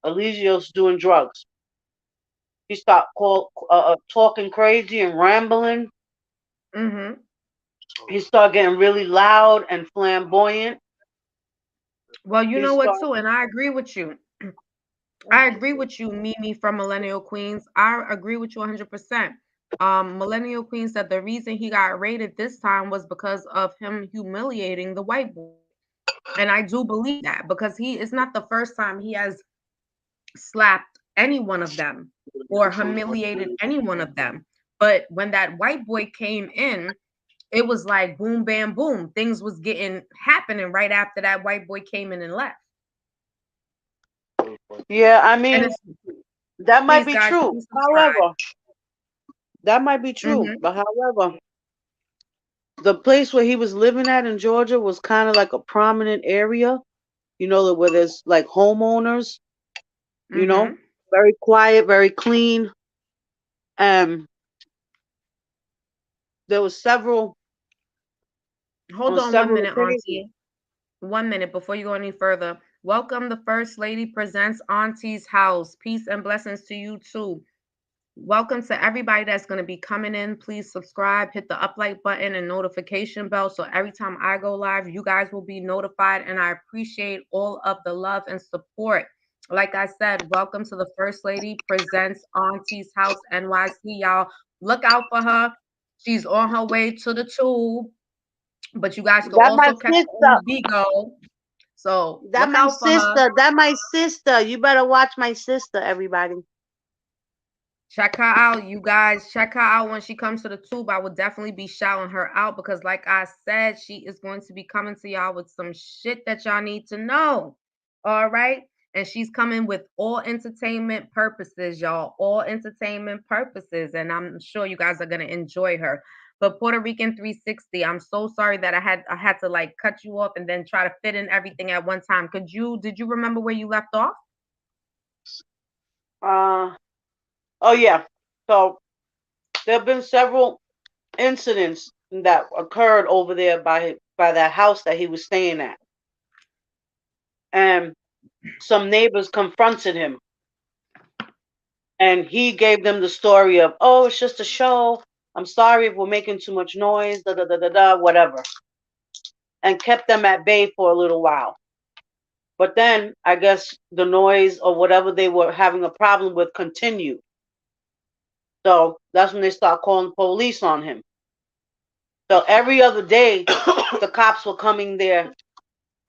Eligio's doing drugs. He started talking crazy and rambling. Hmm. He started getting really loud and flamboyant. Well, you He know what started, too, and I agree with you. I agree with you, Mimi from Millennial Queens. I agree with you 100%. Millennial Queen said the reason he got raided this time was because of him humiliating the white boy. And I do believe that because he it's not the first time he has slapped any one of them or humiliated any one of them. But when that white boy came in, it was like boom, bam, boom. Things was getting happening right after that white boy came in and left. yeah, I And mean, it's that might please, be guys, true. please subscribe. However, that might be true. Hmm. But however, the place where he was living at in Georgia was kind of like a prominent area, where there's like homeowners, you know, Hmm. very quiet, very clean. And there was several Hold on on one several minute, occasions. Auntie. 1 minute before you go any further. Welcome, the First Lady presents Auntie's House. Peace and blessings to you too. Welcome to everybody that's going to be coming in. Please subscribe, hit the up like button and notification bell so every time I go live, you guys will be notified. And I appreciate all of the love and support. Like I said, welcome to the First Lady presents Auntie's House NYC. Y'all look out for her. She's on her way to the tube, but you guys can That my also catch her sister. on Bigo. So That look my out for her. sister. That my sister. You better watch my sister, everybody. Check her out, you guys. Check her out when she comes to the tube. I would definitely be shouting her out because, like I said, she is going to be coming to y'all with some shit that y'all need to know. All right. And she's coming with all entertainment purposes, y'all. All entertainment purposes. And I'm sure you guys are gonna enjoy her. But Puerto Rican 360, I'm so sorry that I had to like cut you off and then try to fit in everything at one time. Did you remember where you left off? Uh, oh yeah. So there have been several incidents that occurred over there by that house that he was staying at, and some neighbors confronted him, and he gave them the story of, oh, it's just a show. I'm sorry if we're making too much noise, da da da da da, whatever, and kept them at bay for a little while. But then I guess the noise or whatever they were having a problem with continued. So that's when they start calling police on him. So every other day, the cops were coming there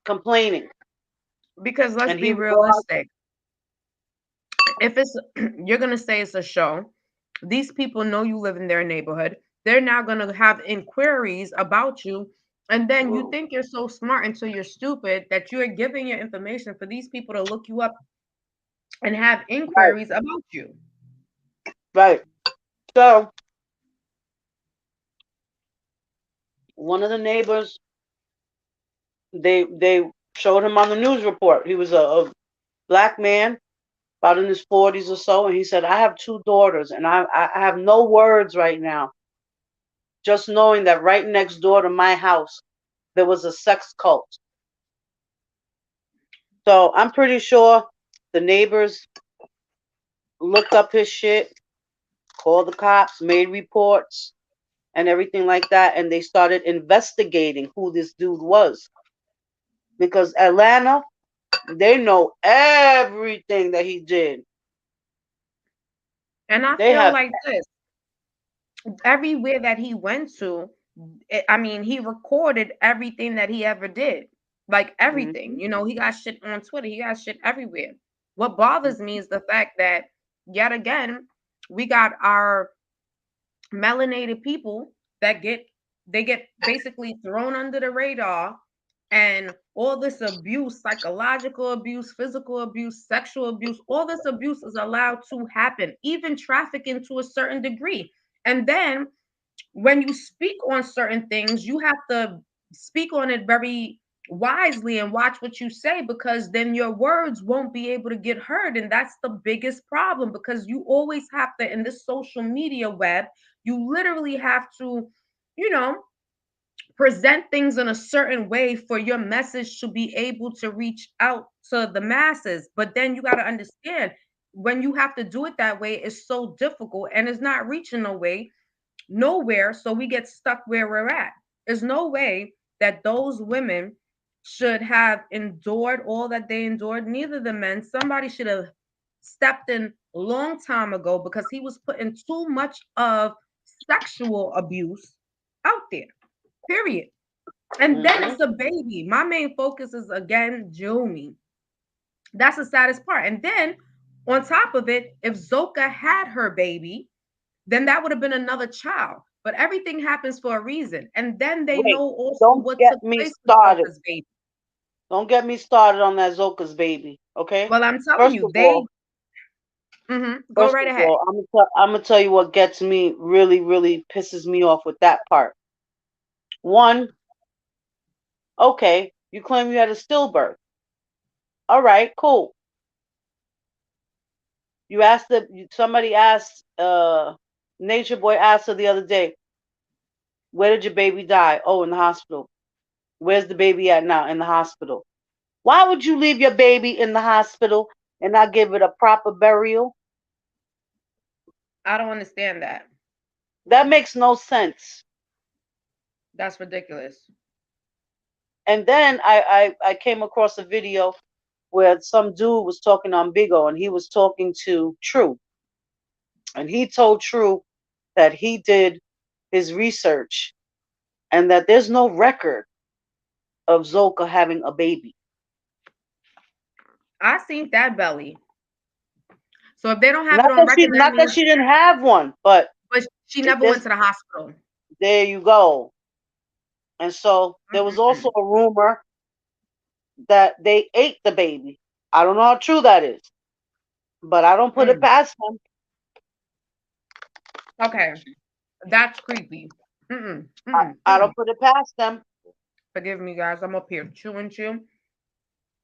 complaining. Because let's And he be would go out. realistic. If it's you're gonna say it's a show, these people know you live in their neighborhood. They're now gonna have inquiries about you, and then you think you're so smart until you're stupid that you're giving your information for these people to look you up and have Right, inquiries about you. right. So one of the neighbors, they showed him on the news report. He was a black man, about in his 40s or so, and he said, "I have two daughters, and I have no words right now. Just knowing that right next door to my house there was a sex cult." So I'm pretty sure the neighbors looked up his shit, called the cops, made reports, and everything like that, and they started investigating who this dude was. Because Atlanta, they know everything that he did. And I They feel have. like this everywhere that he went to, I mean, he recorded everything that he ever did, like everything. Mhm, You know, he got shit on Twitter, he got shit everywhere. What bothers me is the fact that yet again we got our melanated people that get basically thrown under the radar, and all this abuse, psychological abuse, physical abuse, sexual abuse, all this abuse is allowed to happen, even trafficking to a certain degree. And then when you speak on certain things, you have to speak on it very wisely and watch what you say, because then your words won't be able to get heard. And that's the biggest problem, because you always have to, in this social media web, you literally have to, you know, present things in a certain way for your message to be able to reach out to the masses. But then you got to understand, when you have to do it that way, it's so difficult and it's not reaching no way nowhere. So we get stuck where we're at. There's no way that those women should have endured all that they endured. Neither the men. Somebody should have stepped in a long time ago, because he was putting too much of sexual abuse out there. Period. And then mhm. it's a baby. My main focus is again Jumi. That's the saddest part. And then on top of it, if Zoka had her baby, then that would have been another child. But everything happens for a reason. And then they know Wait, also don't what get took me place with started. Zoka's baby. Don't get me started on that Zoka's baby. Okay. Well, I'm telling First you, of all, go first right of ahead. all, I'm gonna tell you what gets me really, really pisses me off with that part. One, okay, you claim you had a stillbirth. All right, cool. Somebody asked, Nature Boy asked her the other day, where did your baby die? Oh, in the hospital. Where's the baby at now? In the hospital. Why would you leave your baby in the hospital and not give it a proper burial? I don't understand that. That makes no sense. That's ridiculous. And then I came across a video where some dude was talking on Bigo, and he was talking to True. And he told True that he did his research and that there's no record of Zoka having a baby. I seen that belly. So if they don't have it Not on that she record, that not that means, she didn't have one, but but she never there's went to the hospital. there you go. And so there was also Mm-mm. a rumor that they ate the baby. I don't know how true that is, but I don't put it Mm. past them. Okay, that's creepy. Mm-mm. I, Mm-mm. I Mm-mm. don't put it past them. Forgive me, guys. I'm up here chewing chew.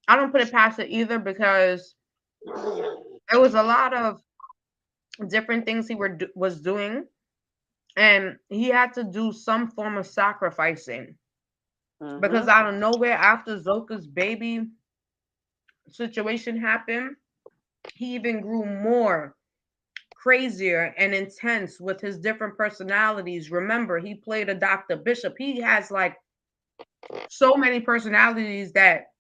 I don't put it past it either, because it was a lot of different things was doing, and he had to do some form of sacrificing, because Hmm. out of nowhere, after Zoka's baby situation happened, he even grew more crazier and intense with his different personalities. Remember, he played a Dr. Bishop. He has like so many personalities that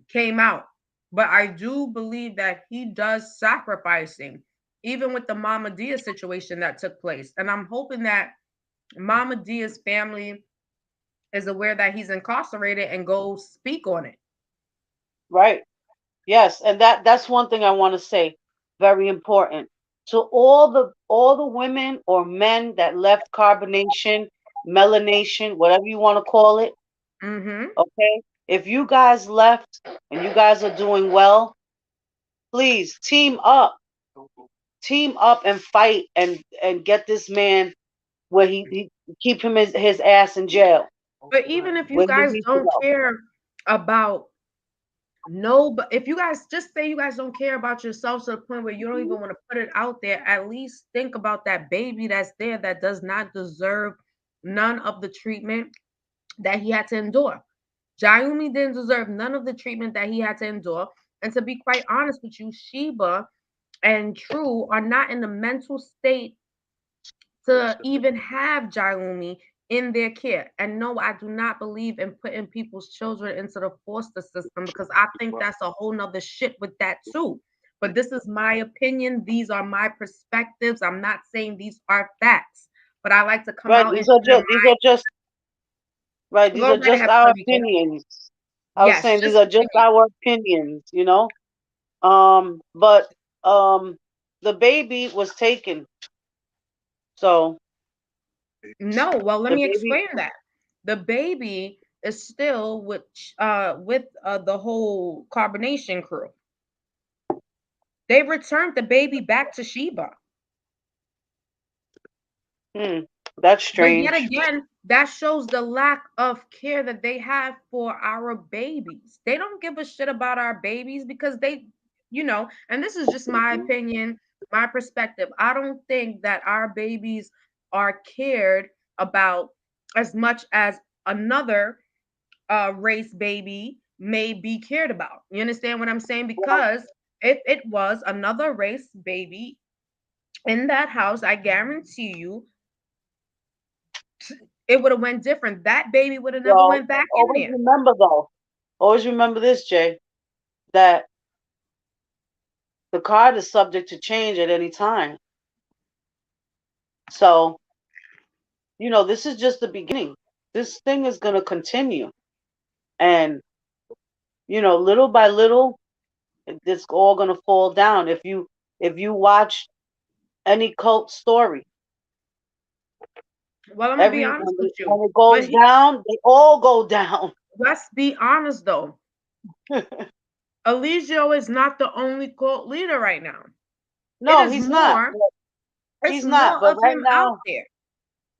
came out. But I do believe that he does sacrificing, even with the Mama Dia situation that took place. And I'm hoping that Mama Dia's family is aware that he's incarcerated and go speak on it. Right. Yes, and that's one thing I want to say. Very important. To all the women or men that left carbonation, melanation, whatever you want to call it, Mm-hmm. okay? If you guys left and you guys are doing well, please team up. Team up and fight and get this man where he keep him his ass in jail But even if you where he guys needs to don't go. care about no, but if you guys just say you guys don't care about yourself to the point where you don't even want to put it out there, at least think about that baby that's there that does not deserve none of the treatment that he had to endure. Jayumi didn't deserve none of the treatment that he had to endure. And to be quite honest with you, Sheba and True are not in the mental state to even have Jaiumi in their care. And no, I do not believe in putting people's children into the foster system because I think that's a whole nother shit with that too. But this is my opinion. These are my perspectives. I'm not saying these are facts, but I like to come Right, out and share these are just right, my. these Go are right just ahead, our Puerto Rican. opinions. I was Yes, saying these just are just opinion. our opinions. But um the baby was taken. So No, well, let the me baby explain that. The baby is still with the whole carbonation crew. They returned the baby back to Sheba. hmm, that's But yet strange. again, that shows the lack of care that they have for our babies. They don't give a shit about our babies because and this is just my opinion, my perspective. I don't think that our babies are cared about as much as another race baby may be cared about. You understand what I'm saying? Well, Because if it was another race baby in that house, I guarantee you it would have went different. That baby would have never well, went back in always there. remember though, always remember this, Jay, that the card is subject to change at any time. So, this is just the beginning. This thing is gonna continue. And, little by little, it's all gonna fall down. If you watch any cult story, Well, I'm gonna be every honest when, with it- you. when it goes When he, down, they all go down. let's be honest though, Eligio is not the only cult leader right now. It No, is he's not. more. It's He's not. more But of him out there.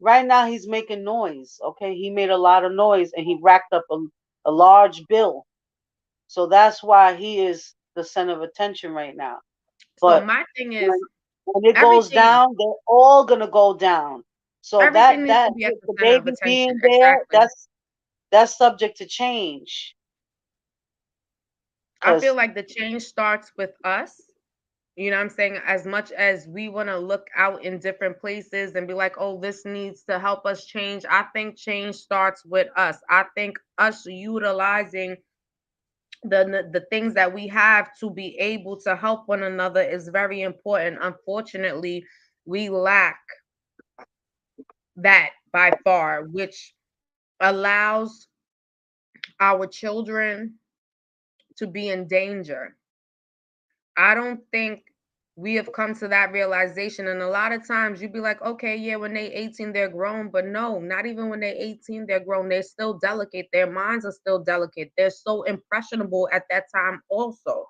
right now, he's making noise. Okay, he made a lot of noise, and he racked up a large bill. So that's why he is the center of attention right now. So But my thing is when when it goes everything. down, they're all gonna go down. So Everything that needs to that be at with the the center of baby attention. being there, Exactly. that's subject to change. I feel Cause like the change starts with us. You know what I'm saying? As much as we want to look out in different places and be like, oh, this needs to help us change, I think change starts with us. I think us utilizing the things that we have to be able to help one another is very important. Unfortunately, we lack that by far, which allows our children to be in danger. I don't think we have come to that realization. And a lot of times you'd be like, okay, yeah, when they 18, they're grown. But no, not even when they're 18, they're grown. They're still delicate. Their minds are still delicate. They're so impressionable at that time also.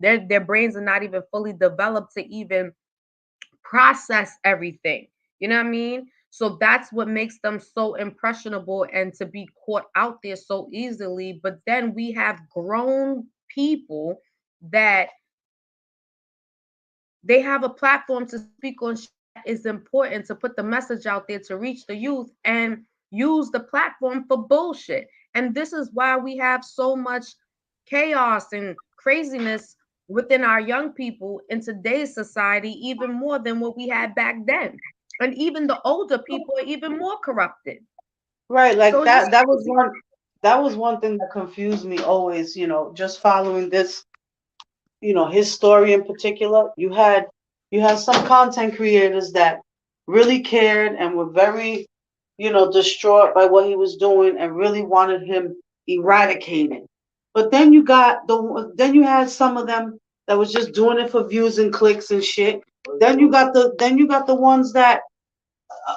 Their brains are not even fully developed to even process everything. You know what I mean? So that's what makes them so impressionable and to be caught out there so easily. But then we have grown people that they have a platform to speak on shit that is important to put the message out there to reach the youth and use the platform for bullshit. And this is why we have so much chaos and craziness within our young people in today's society, even more than what we had back then. And even the older people are even more corrupted. right, So like it's just crazy. that was one thing that confused me always. Just following this. His story in particular. You had some content creators that really cared and were very, distraught by what he was doing and really wanted him eradicated. But then you had some of them that was just doing it for views and clicks and shit. Then you got the ones that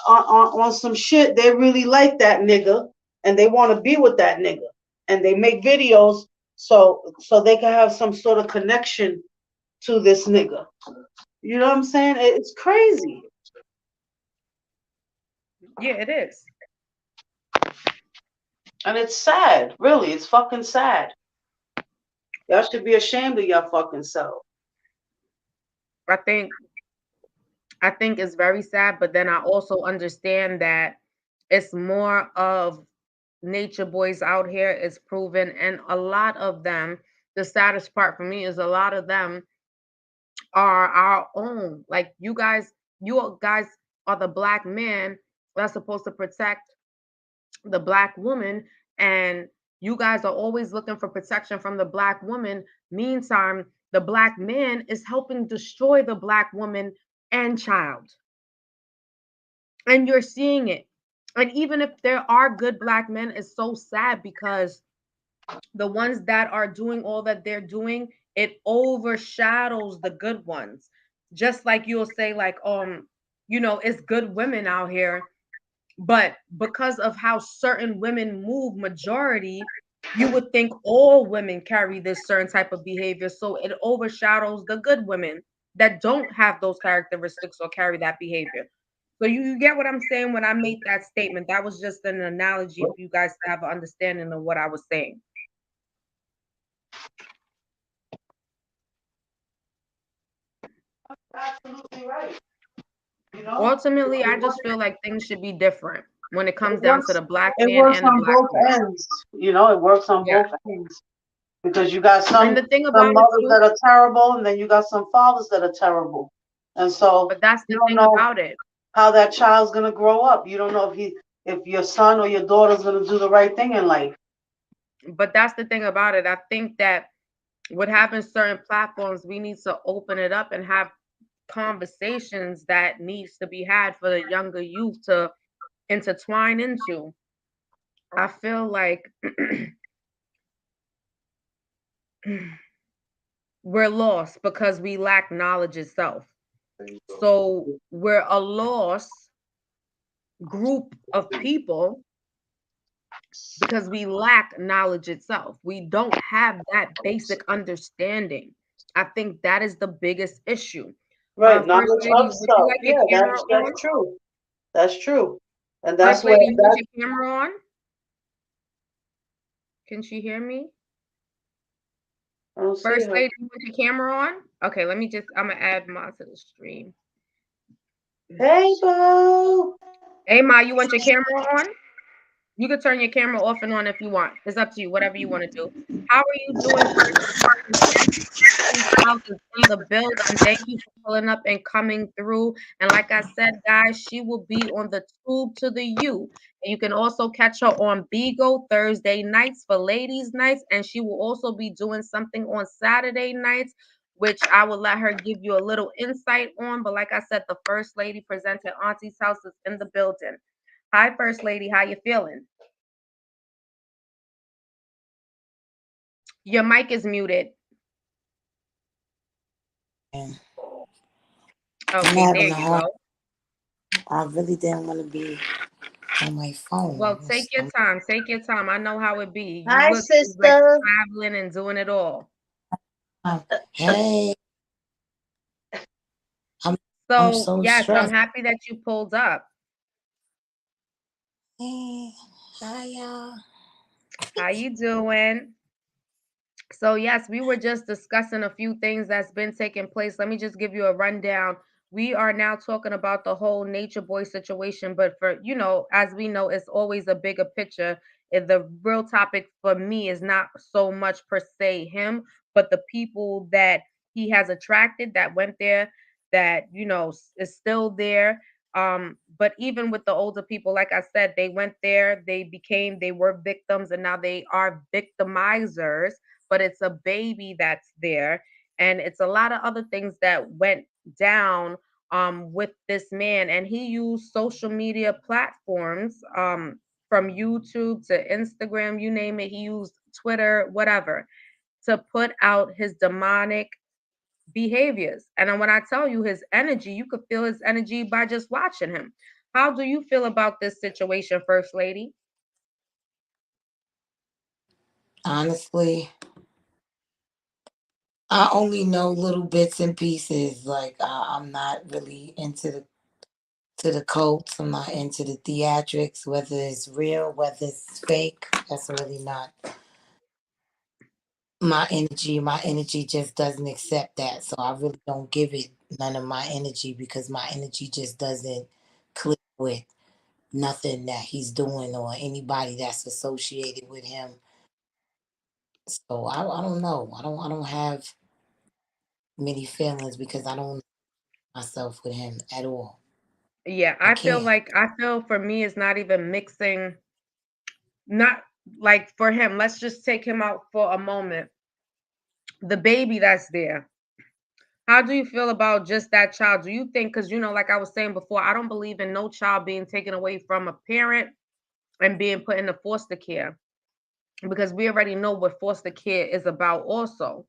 on some shit they really like that nigga and they want to be with that nigga and they make videos so they can have some sort of connection to this nigga. You know what I'm saying? It's crazy. Yeah, it is. And it's sad. Really, it's fucking sad. Y'all should be ashamed of your fucking self. I think I think it's very sad, but then I also understand that it's more of nature boys out here is proven, and a lot of them, the saddest part for me is a lot of them are our own. Like you guys are the black man that's supposed to protect the black woman, and you guys are always looking for protection from the black woman. Meantime, the black man is helping destroy the black woman and child. And you're seeing it. And even if there are good black men, it's so sad because the ones that are doing all that they're doing, it overshadows the good ones. Just like you'll say, like, it's good women out here, but because of how certain women move, majority, you would think all women carry this certain type of behavior. So it overshadows the good women that don't have those characteristics or carry that behavior. So you get what I'm saying when I made that statement. That was just an analogy for you guys to have an understanding of what I was saying. Absolutely right. You know, Ultimately, I just feel like things should be different when it it comes down to works. the black It man works and the on black both woman. ends. You know, it works on Yeah. both ends because you got And the thing some about it mothers too, that are terrible, and then you got some fathers that are terrible, and so but that's you the don't thing know about it. how that child's gonna grow up. You don't know if your son or your daughter's gonna do the right thing in life. But that's the thing about it. I think that with having certain platforms, we need to open it up and have conversations that needs to be had for the younger youth to intertwine into. I feel like we're lost because we lack knowledge itself. So we're a lost group of people because we lack knowledge itself. We don't have that basic understanding. I think that is the biggest issue. Right, First knowledge lady, of would you self. like Yeah, your camera on? that's true. That's true, and First that's where lady, you want that. your camera on? Can she hear me? I don't see First her. lady, you want your camera on? Okay, I'm gonna add Ma to the stream. Hey, Bo. Hey Ma, you want your camera on? You could turn your camera off and on if you want. It's up to you, whatever you want to do. How are you doing, first lady? Auntie's house is in the building. Thank you for pulling up and coming through. And like I said, guys, she will be on the Tube to the U. And you can also catch her on Bigo Thursday nights for ladies' nights. And she will also be doing something on Saturday nights, which I will let her give you a little insight on. But like I said, the first lady presented Auntie's house is in the building. Hi, first lady. How you feeling? Your mic is muted. And I'm Okay, there having a you hard. go. I really didn't want to be on my phone. Well, take your time. Take your time. I know how it be. You Hi, look like sister. traveling and doing it all. Hey, I'm I'm So, so yes, I'm stressed. happy that you pulled up. Hey, hi y'all. How you doing? So, yes, we were just discussing a few things that's been taking place. Let me just give you a rundown. We are now talking about the whole Nature Boy situation, but as we know, it's always a bigger picture. And the real topic for me is not so much per se him, but the people that he has attracted that went there, that, is still there. But even with the older people, like I said, they went there, they were victims, and now they are victimizers, but it's a baby that's there. And it's a lot of other things that went down with this man. And he used social media platforms. from YouTube to Instagram, you name it. He used Twitter, whatever, to put out his demonic behaviors. And then when I tell you his energy, you could feel his energy by just watching him. How do you feel about this situation, First Lady? Honestly, I only know little bits and pieces. Like I'm not really into the cults. I'm not into the theatrics, whether it's real, whether it's fake. That's really not my energy. My energy just doesn't accept that. So I really don't give it none of my energy because my energy just doesn't click with nothing that he's doing or anybody that's associated with him. So I don't know. I don't have many feelings because I don't know myself with him at all. Yeah, I I feel can't. like I feel for me it's not even mixing, not like for him. Let's just take him out for a moment. The baby that's there. How do you feel about just that child? Do you think, because like I was saying before, I don't believe in no child being taken away from a parent and being put into foster care because we already know what foster care is about, also.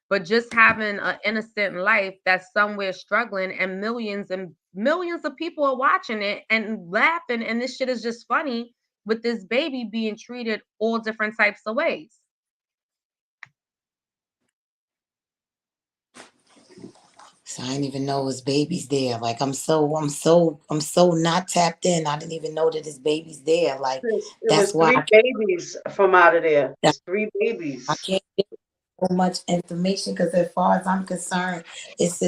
But just having an innocent life that's somewhere struggling and millions of people are watching it and laughing, and this shit is just funny with this baby being treated all different types of ways. So I didn't even know his baby's there. Like I'm so not tapped in. I didn't even know that his baby's there. Like It that's was why three babies from out of there. that It's three I babies. can't get so much information because as far as I'm concerned, it's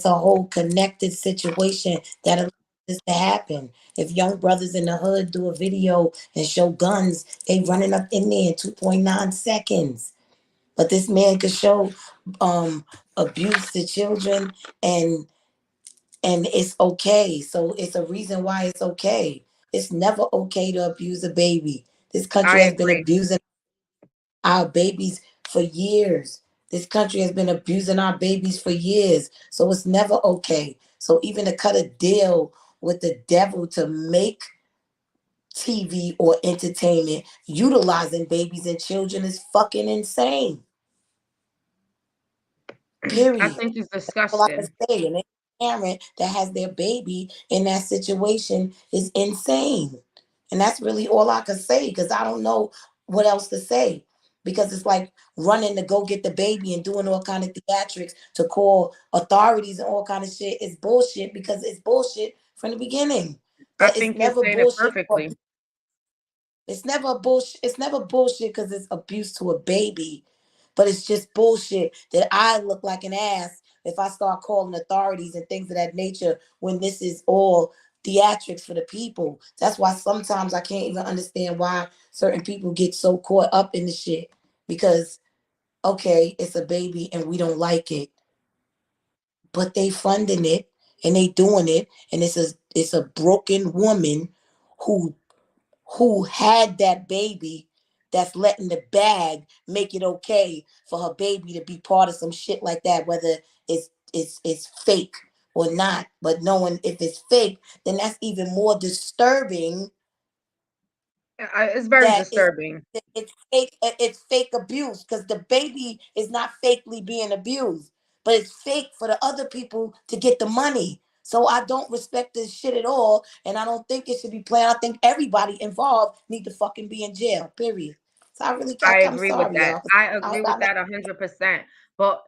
a whole connected situation that allows this to happen. If young brothers in the hood do a video and show guns, they running up in there in 2.9 seconds. But this man could show um abuse to children and it's okay. So it's a reason why it's okay. It's never okay to abuse a baby. This country I has been agree. abusing our babies for years. This country has been abusing our babies for years. So it's never okay. So even to cut a deal with the devil to make TV or entertainment utilizing babies and children is fucking insane. I Period. think it's All I can disgusting. say. And any parent that has their baby in that situation is insane. And that's really all I can say because I don't know what else to say. Because it's like running to go get the baby and doing all kind of theatrics to call authorities and all kind of shit is bullshit because it's bullshit from the beginning. I But it's think you're never saying it bullshit for perfectly. it's never bullshit. It's never bullshit because it's abuse to a baby. But it's just bullshit that I look like an ass if I start calling authorities and things of that nature when this is all theatrics for the people. That's why sometimes I can't even understand why certain people get so caught up in the shit. Because okay, it's a baby and we don't like it, but they funding it and they doing it, and it's a broken woman who had that baby that's letting the bag make it okay for her baby to be part of some shit like that, whether it's fake or not. But knowing if it's fake, then that's even more disturbing It's very that disturbing. it's fake abuse because the baby is not fakely being abused, but it's fake for the other people to get the money. So I don't respect this shit at all, and I don't think it should be playing. I think everybody involved need to fucking be in jail. Period. So I really I I'm agree with sorry, that. y'all. I I agree don't with got that 100%. But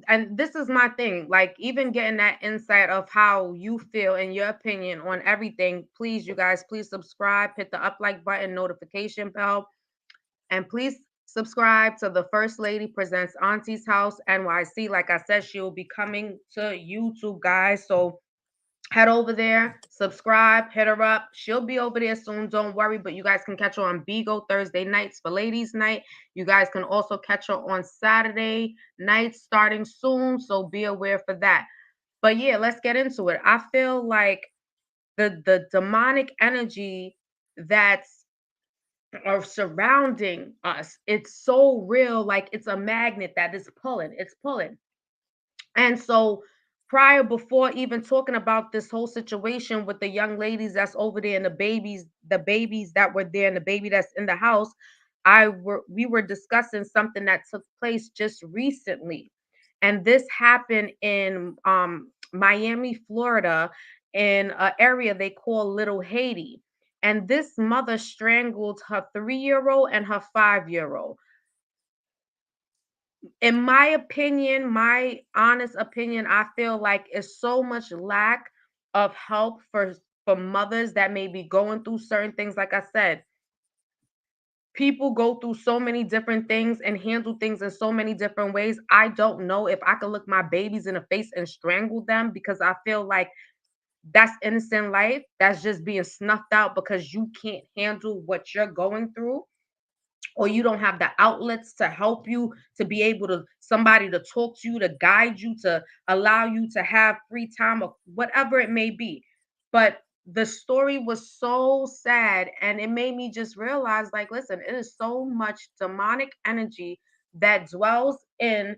and this is my thing, like even getting that insight of how you feel and your opinion on everything. Please, you guys, please subscribe, hit the up like button, notification bell, and please subscribe to the First Lady Presents Auntie's House NYC. Like I said, she will be coming to YouTube, guys. So head over there, subscribe, hit her up. She'll be over there soon. Don't worry. But you guys can catch her on Bigo Thursday nights for ladies' night. You guys can also catch her on Saturday nights starting soon. So be aware for that. But yeah, let's get into it. I feel like the demonic energy that's are surrounding us. It's so real, like it's a magnet that is pulling. It's pulling. And so prior, before even talking about this whole situation with the young ladies that's over there and the babies that were there and the baby that's in the house, we were discussing something that took place just recently. And this happened in Miami, Florida, in an area they call Little Haiti. And this mother strangled her 3 year old and her 5 year old. In my opinion, my honest opinion, I feel like it's so much lack of help for mothers that may be going through certain things. Like I said, people go through so many different things and handle things in so many different ways. I don't know if I could look my babies in the face and strangle them, because I feel like that's innocent life. That's just being snuffed out because you can't handle what you're going through, or you don't have the outlets to help you, to be able to somebody to talk to you, to guide you, to allow you to have free time, or whatever it may be. But the story was so sad, and it made me just realize, like, listen, it is so much demonic energy that dwells in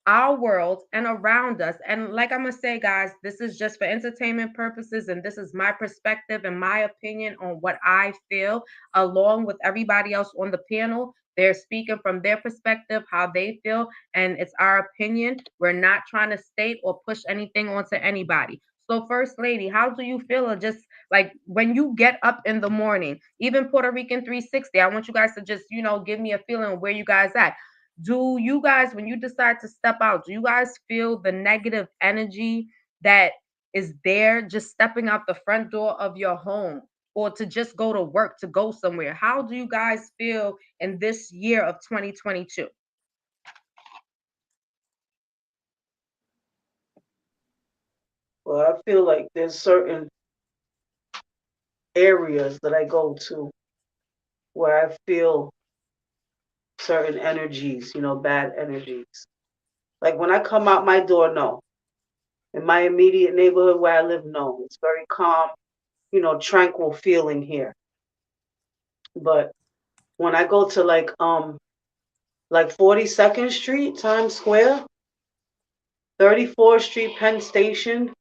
our world and around us. And like I'm gonna say, guys, this is just for entertainment purposes, and this is my perspective and my opinion on what I feel, along with everybody else on the panel. They're speaking from their perspective, how they feel, and it's our opinion. We're not trying to state or push anything onto anybody. So, First Lady, how do you feel? Just like when you get up in the morning, even Puerto Rican 360, I want you guys to just, give me a feeling of where you guys at. Do you guys, when you decide to step out, do you guys feel the negative energy that is there just stepping out the front door of your home, or to just go to work, to go somewhere? How do you guys feel in this year of 2022? Well, I feel like there's certain areas that I go to where I feel certain energies, bad energies. Like when I come out my door, no. In my immediate neighborhood where I live, no. It's very calm, tranquil feeling here. But when I go to like 42nd Street, Times Square, 34th Street, Penn Station,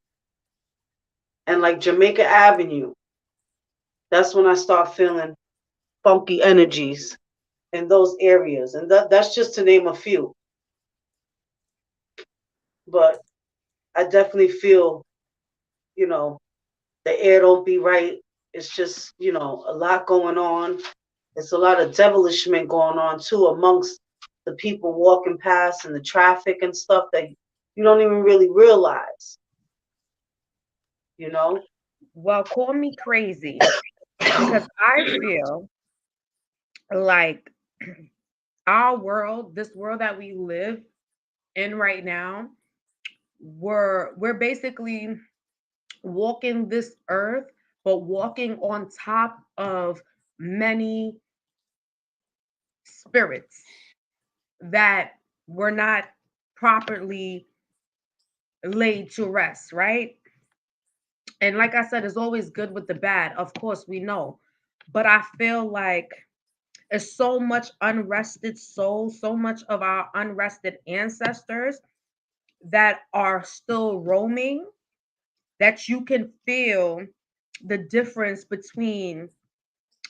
and like Jamaica Avenue, that's when I start feeling funky energies in those areas. And that's just to name a few. But I definitely feel, you know, the air don't be right. It's just, a lot going on. It's a lot of devilishment going on too amongst the people walking past and the traffic and stuff that you don't even really realize, you know? Well, call me crazy, because I feel like our world, this world that we live in right now, we're basically walking this earth, but walking on top of many spirits that were not properly laid to rest, right? And like I said, it's always good with the bad. Of course, we know. But I feel like there's so much unrested soul, so much of our unrested ancestors that are still roaming, that you can feel the difference between,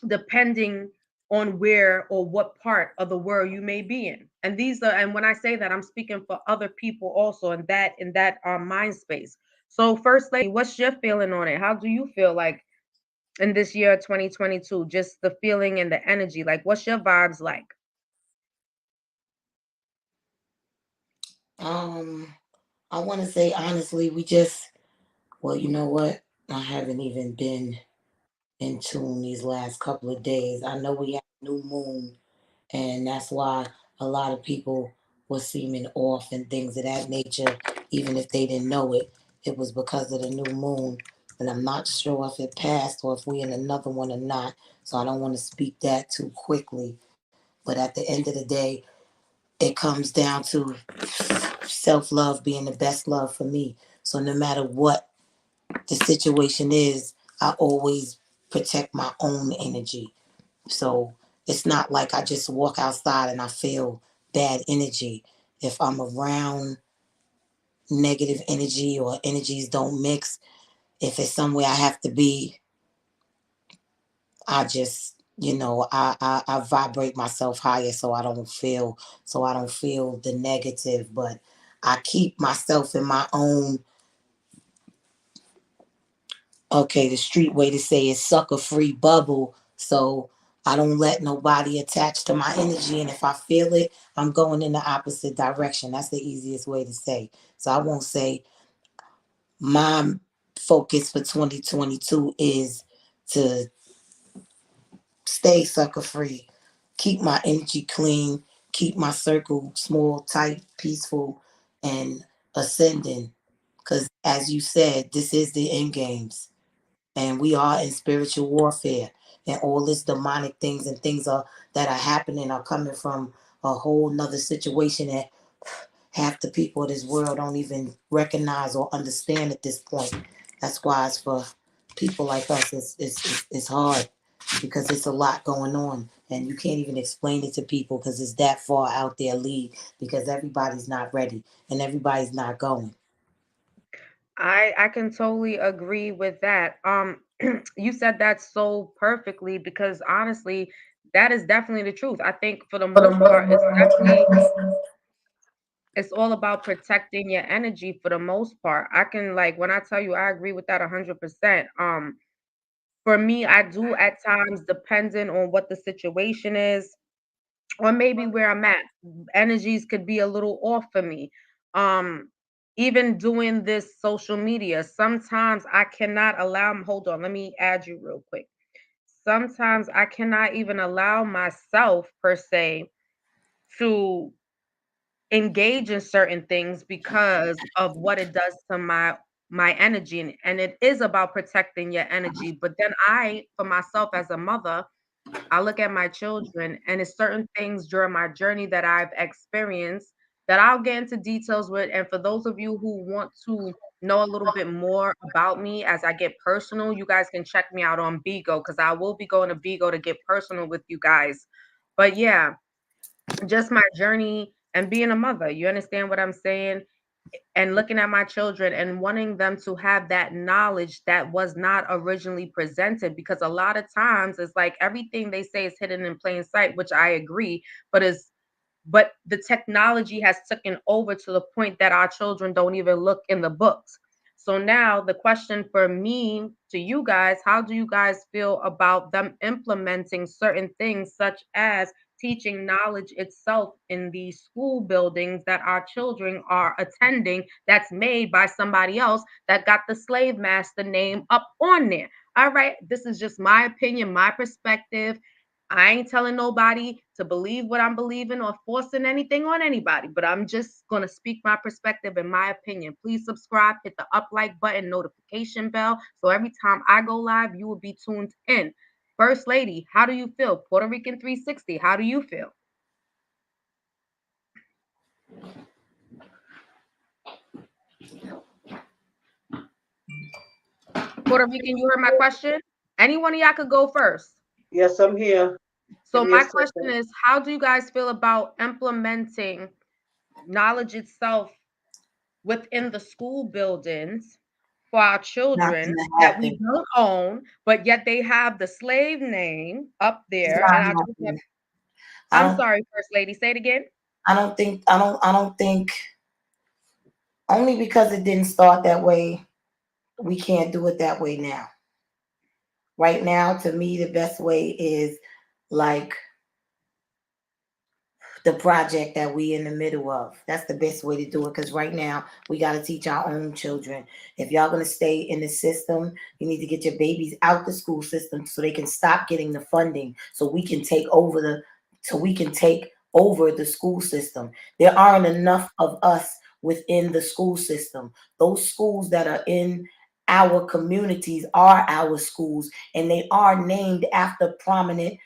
depending on where or what part of the world you may be in. And when I say that, I'm speaking for other people also in that mind space. So, First Lady, what's your feeling on it? How do you feel like in this year 2022? Just the feeling and the energy. Like, what's your vibes like? I want to say honestly, well, you know what? I haven't even been in tune these last couple of days. I know we have new moon, and that's why a lot of people were seeming off and things of that nature, even if they didn't know it. It was because of the new moon, but I'm not sure if it passed or if we're in another one or not. So I don't want to speak that too quickly. But at the end of the day, it comes down to self love being the best love for me. So no matter what the situation is, I always protect my own energy. So it's not like I just walk outside and I feel bad energy. If I'm around negative energy or energies don't mix. If it's somewhere I have to be, I just, I vibrate myself higher so I don't feel the negative, but I keep myself in my own, okay, the street way to say is sucker free bubble. So I don't let nobody attach to my energy. And if I feel it, I'm going in the opposite direction. That's the easiest way to say. So I won't say my focus for 2022 is to stay sucker free, keep my energy clean, keep my circle small, tight, peaceful, and ascending. Because as you said, this is the end games, and we are in spiritual warfare, and all this demonic things and things that are happening are coming from a whole nother situation that half the people of this world don't even recognize or understand at this point. That's why it's for people like us. It's hard because it's a lot going on, and you can't even explain it to people because it's that far out there. Lead because everybody's not ready and everybody's not going. I can totally agree with that. You said that so perfectly because honestly, that is definitely the truth. I think for the most part, it's all about protecting your energy for the most part. I can like when I tell you I agree with that 100%. For me, I do at times, depending on what the situation is, or maybe where I'm at, energies could be a little off for me. Um, Even doing this social media, sometimes I cannot allow, hold on, let me add you real quick. Sometimes I cannot even allow myself per se to engage in certain things because of what it does to my energy, and it is about protecting your energy. But then I, for myself as a mother, I look at my children, and it's certain things during my journey that I've experienced that I'll get into details with. And for those of you who want to know a little bit more about me as I get personal, you guys can check me out on Bigo because I will be going to Bigo to get personal with you guys. But yeah, just my journey and being a mother. You understand what I'm saying? And looking at my children and wanting them to have that knowledge that was not originally presented, because a lot of times it's like everything they say is hidden in plain sight, which I agree, but the technology has taken over to the point that our children don't even look in the books. So now the question for me to you guys, how do you guys feel about them implementing certain things such as teaching knowledge itself in these school buildings that our children are attending that's made by somebody else that got the slave master name up on there? All right, this is just my opinion, my perspective. I ain't telling nobody to believe what I'm believing or forcing anything on anybody, but I'm just going to speak my perspective and my opinion. Please subscribe, hit the up like button, notification bell, so every time I go live, you will be tuned in. First Lady, how do you feel? Puerto Rican 360, how do you feel? Puerto Rican, you heard my question? Any one of y'all could go first. Yes, I'm here. Give So me a my question second. is, how do you guys feel about implementing knowledge itself within the school buildings for our Not children gonna that we happen. don't own, but yet they have the slave name up It's there? not And I just want, happening. I I'm don't. sorry, First Lady, say it again. I don't think. I don't. I don't think. Only because it didn't start that way, we can't do it that way now. Right now, to me, the best way is like the project that we in the middle of. That's the best way to do it because right now we got to teach our own children. If y'all gonna stay in the system, you need to get your babies out the school system so they can stop getting the funding, so we can take over the school system. There aren't enough of us within the school system. Those schools that are in our communities are our schools, and they are named after prominent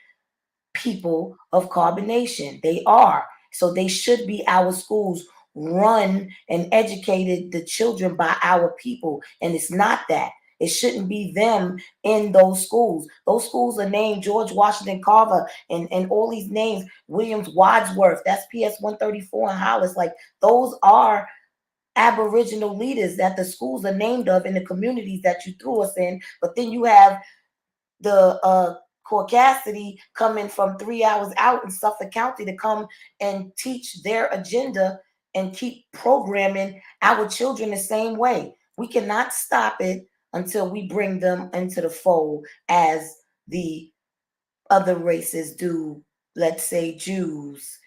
people of carbonation. They are. So they should be our schools run and educated the children by our people. And it's not that. It shouldn't be them in those schools. Those schools are named George Washington Carver and all these names, Williams Wadsworth, that's PS 134 in Hollis. Like those are Aboriginal leaders that the schools are named of in the communities that you threw us in. But then you have the Caucasity coming from 3 hours out in Suffolk County to come and teach their agenda and keep programming our children the same way. We cannot stop it until we bring them into the fold as the other races do. Let's say Jews,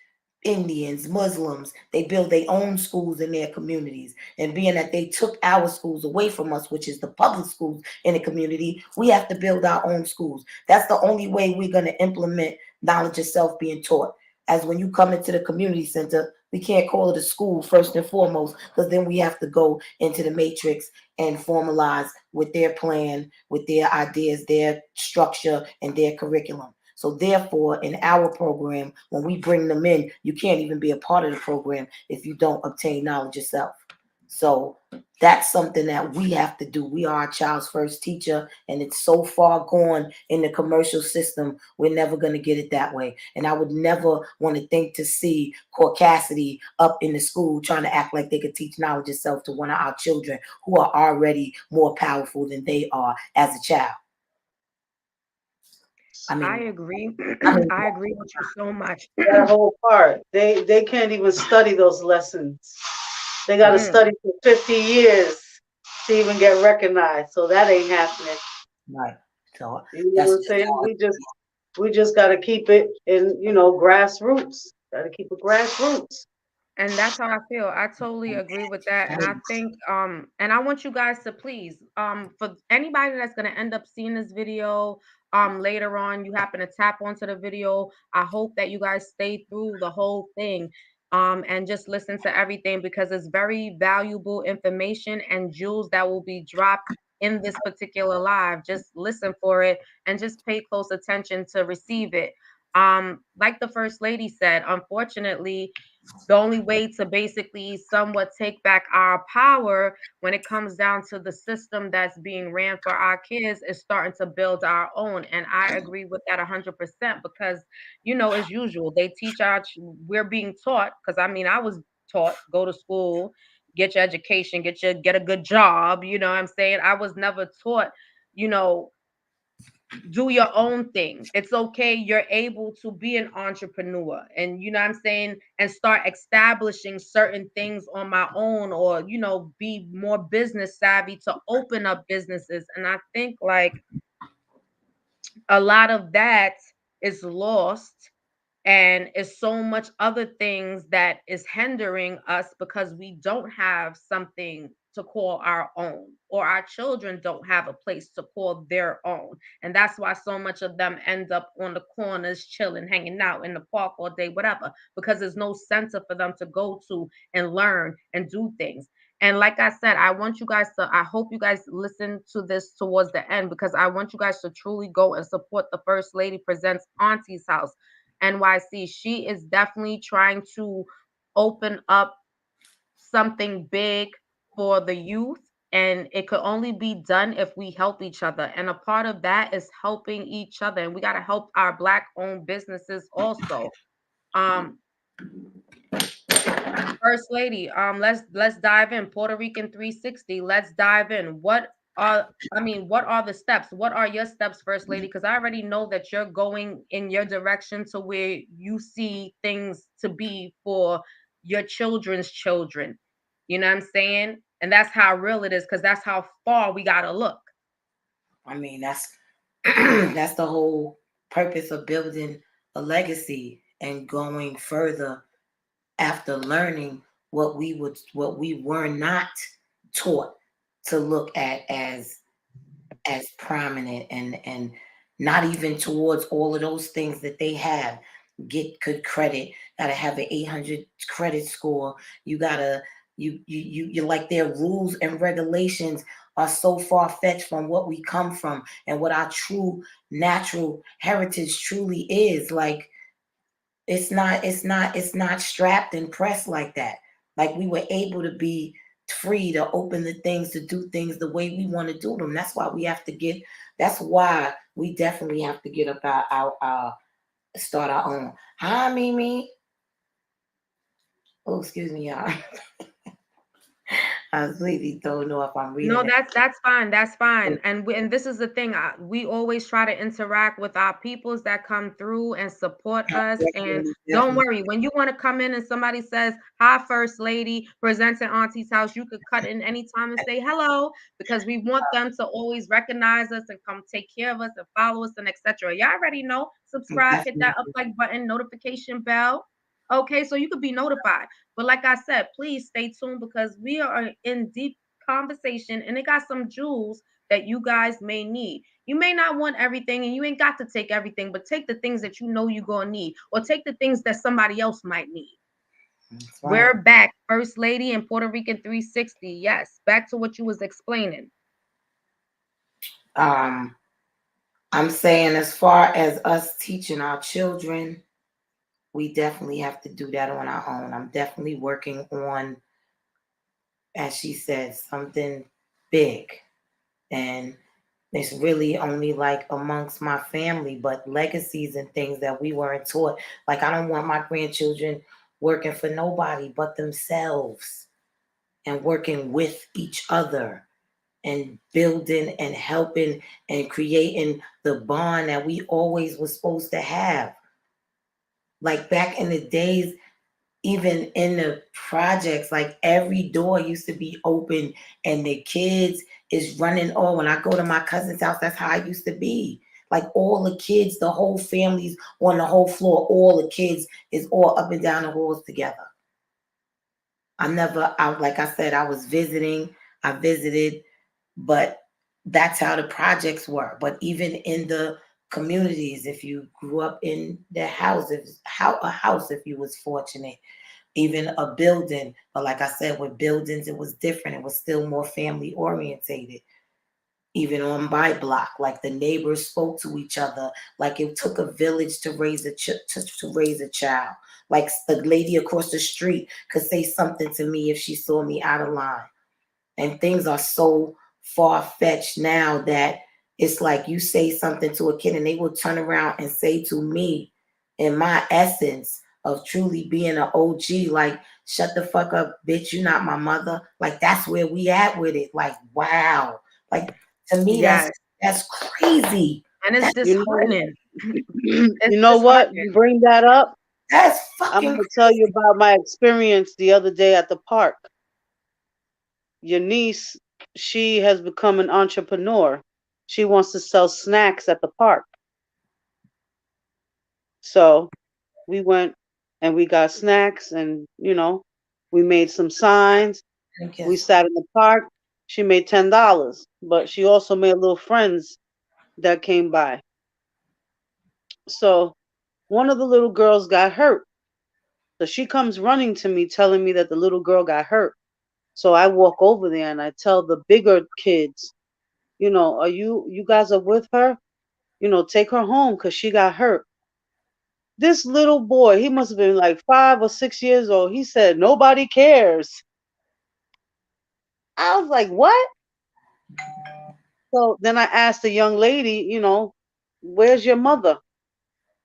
Indians, Muslims, they build their own schools in their communities. And being that they took our schools away from us, which is the public schools in the community, we have to build our own schools. That's the only way we're going to implement knowledge of self being taught. As when you come into the community center, we can't call it a school first and foremost, because then we have to go into the matrix and formalize with their plan, with their ideas, their structure, and their curriculum. So therefore, in our program, when we bring them in, you can't even be a part of the program if you don't obtain knowledge yourself. So that's something that we have to do. We are our child's first teacher, and it's so far gone in the commercial system, we're never going to get it that way. And I would never want to think to see Caucasity up in the school trying to act like they could teach knowledge itself to one of our children who are already more powerful than they are as a child. I agree. I mean, I agree with you so much. That whole part, they can't even study those lessons. They got to Mm. study for 50 years to even get recognized. So that ain't happening. right. So You know what that's I'm just saying? how We just got to keep it in, grassroots. Got to keep it grassroots. And that's how I feel. I totally agree with that. And I think and I want you guys to please for anybody that's going to end up seeing this video later on, you happen to tap onto the video, I hope that you guys stay through the whole thing and just listen to everything, because it's very valuable information and jewels that will be dropped in this particular live. Just listen for it and just pay close attention to receive it. Like the first lady said, unfortunately, the only way to basically somewhat take back our power when it comes down to the system that's being ran for our kids is starting to build our own. And I agree with that 100%, because, as usual, they teach we're being taught, because I mean, I was taught, go to school, get your education, get a good job. You know what I'm saying? I was never taught, you know, do your own thing. It's okay. You're able to be an entrepreneur and you know what I'm saying, and start establishing certain things on my own, or be more business savvy to open up businesses. And I think like a lot of that is lost, and it's so much other things that is hindering us because we don't have something to call our own, or our children don't have a place to call their own. And that's why so much of them end up on the corners chilling, hanging out in the park all day, whatever, because there's no center for them to go to and learn and do things. And like I said, I hope you guys listen to this towards the end, because I want you guys to truly go and support the First Lady Presents Auntie's House, NYC. She is definitely trying to open up something big for the youth, and it could only be done if we help each other. And a part of that is helping each other, and we got to help our Black owned businesses also. Um, First Lady, let's dive in. Puerto Rican 360. Let's dive in. What are the steps? What are your steps, First Lady? Because I already know that you're going in your direction to where you see things to be for your children's children. You know what I'm saying? And that's how real it is, because that's how far we gotta look. I mean, that's that's the whole purpose of building a legacy and going further after learning what we were not taught to look at as prominent, and not even towards all of those things that they have. Get good credit, gotta have an 800 credit score. You gotta you like, their rules and regulations are so far fetched from what we come from and what our true natural heritage truly is. Like, it's not strapped and pressed like that. Like, we were able to be free to open the things, to do things the way we want to do them. That's why we definitely have to get up our start our own. Hi, Mimi. Oh, excuse me, y'all. I was completely thrown off. I'm reading No, it. that's fine. That's fine. And this is the thing. We always try to interact with our peoples that come through and support us. And Definitely, don't definitely. worry, when you want to come in and somebody says, "Hi, First Lady, presents at Auntie's house," you could cut in anytime and say hello because we want them to always recognize us and come take care of us and follow us and etc. Y'all already know. Subscribe, hit that up Definitely. like button, notification bell. Okay, so you could be notified. But like I said, please stay tuned because we are in deep conversation and it got some jewels that you guys may need. You may not want everything and you ain't got to take everything, but take the things that you know you're going to need or take the things that somebody else might need. That's right. We're back, First Lady and Puerto Rican 360. Yes, back to what you was explaining. Um, I'm saying as far as us teaching our children, we definitely have to do that on our own. I'm definitely working on, as she said, something big. And it's really only like amongst my family, but legacies and things that we weren't taught. Like, I don't want my grandchildren working for nobody but themselves and working with each other and building and helping and creating the bond that we always was supposed to have. Like back in the days, even in the projects, like every door used to be open and the kids is running. Oh, when I go to my cousin's house, that's how I used to be. Like all the kids, the whole family's on the whole floor, all the kids is all up and down the halls together. Like I said, I was visiting, I visited, but that's how the projects were. But even in the communities, if you grew up in the houses, how a house, if you was fortunate, even a building. But like I said, with buildings, it was different. It was still more family orientated. Even on my block, like the neighbors spoke to each other, like it took a village to raise to raise a child. Like the lady across the street could say something to me if she saw me out of line. And things are so far fetched now that it's like you say something to a kid and they will turn around and say to me, in my essence of truly being an OG, like, shut the fuck up, bitch, you're not my mother. Like, that's where we at with it. Like, wow. Like, to me, Yes. that's crazy. And it's That's You know, disheartening. It's you know what? disheartening. You bring that up. that's I'm fucking gonna tell you crazy. about my experience the other day at the park. Your niece, she has become an entrepreneur. She wants to sell snacks at the park. So we went and we got snacks and we made some signs. I We guess. sat in the park. She made $10, but she also made little friends that came by. So one of the little girls got hurt. So she comes running to me telling me that the little girl got hurt. So I walk over there and I tell the bigger kids, are you guys are with her? Take her home because she got hurt. This little boy, he must have been like 5 or 6 years old. He said, nobody cares. I was like, what? So then I asked the young lady, where's your mother?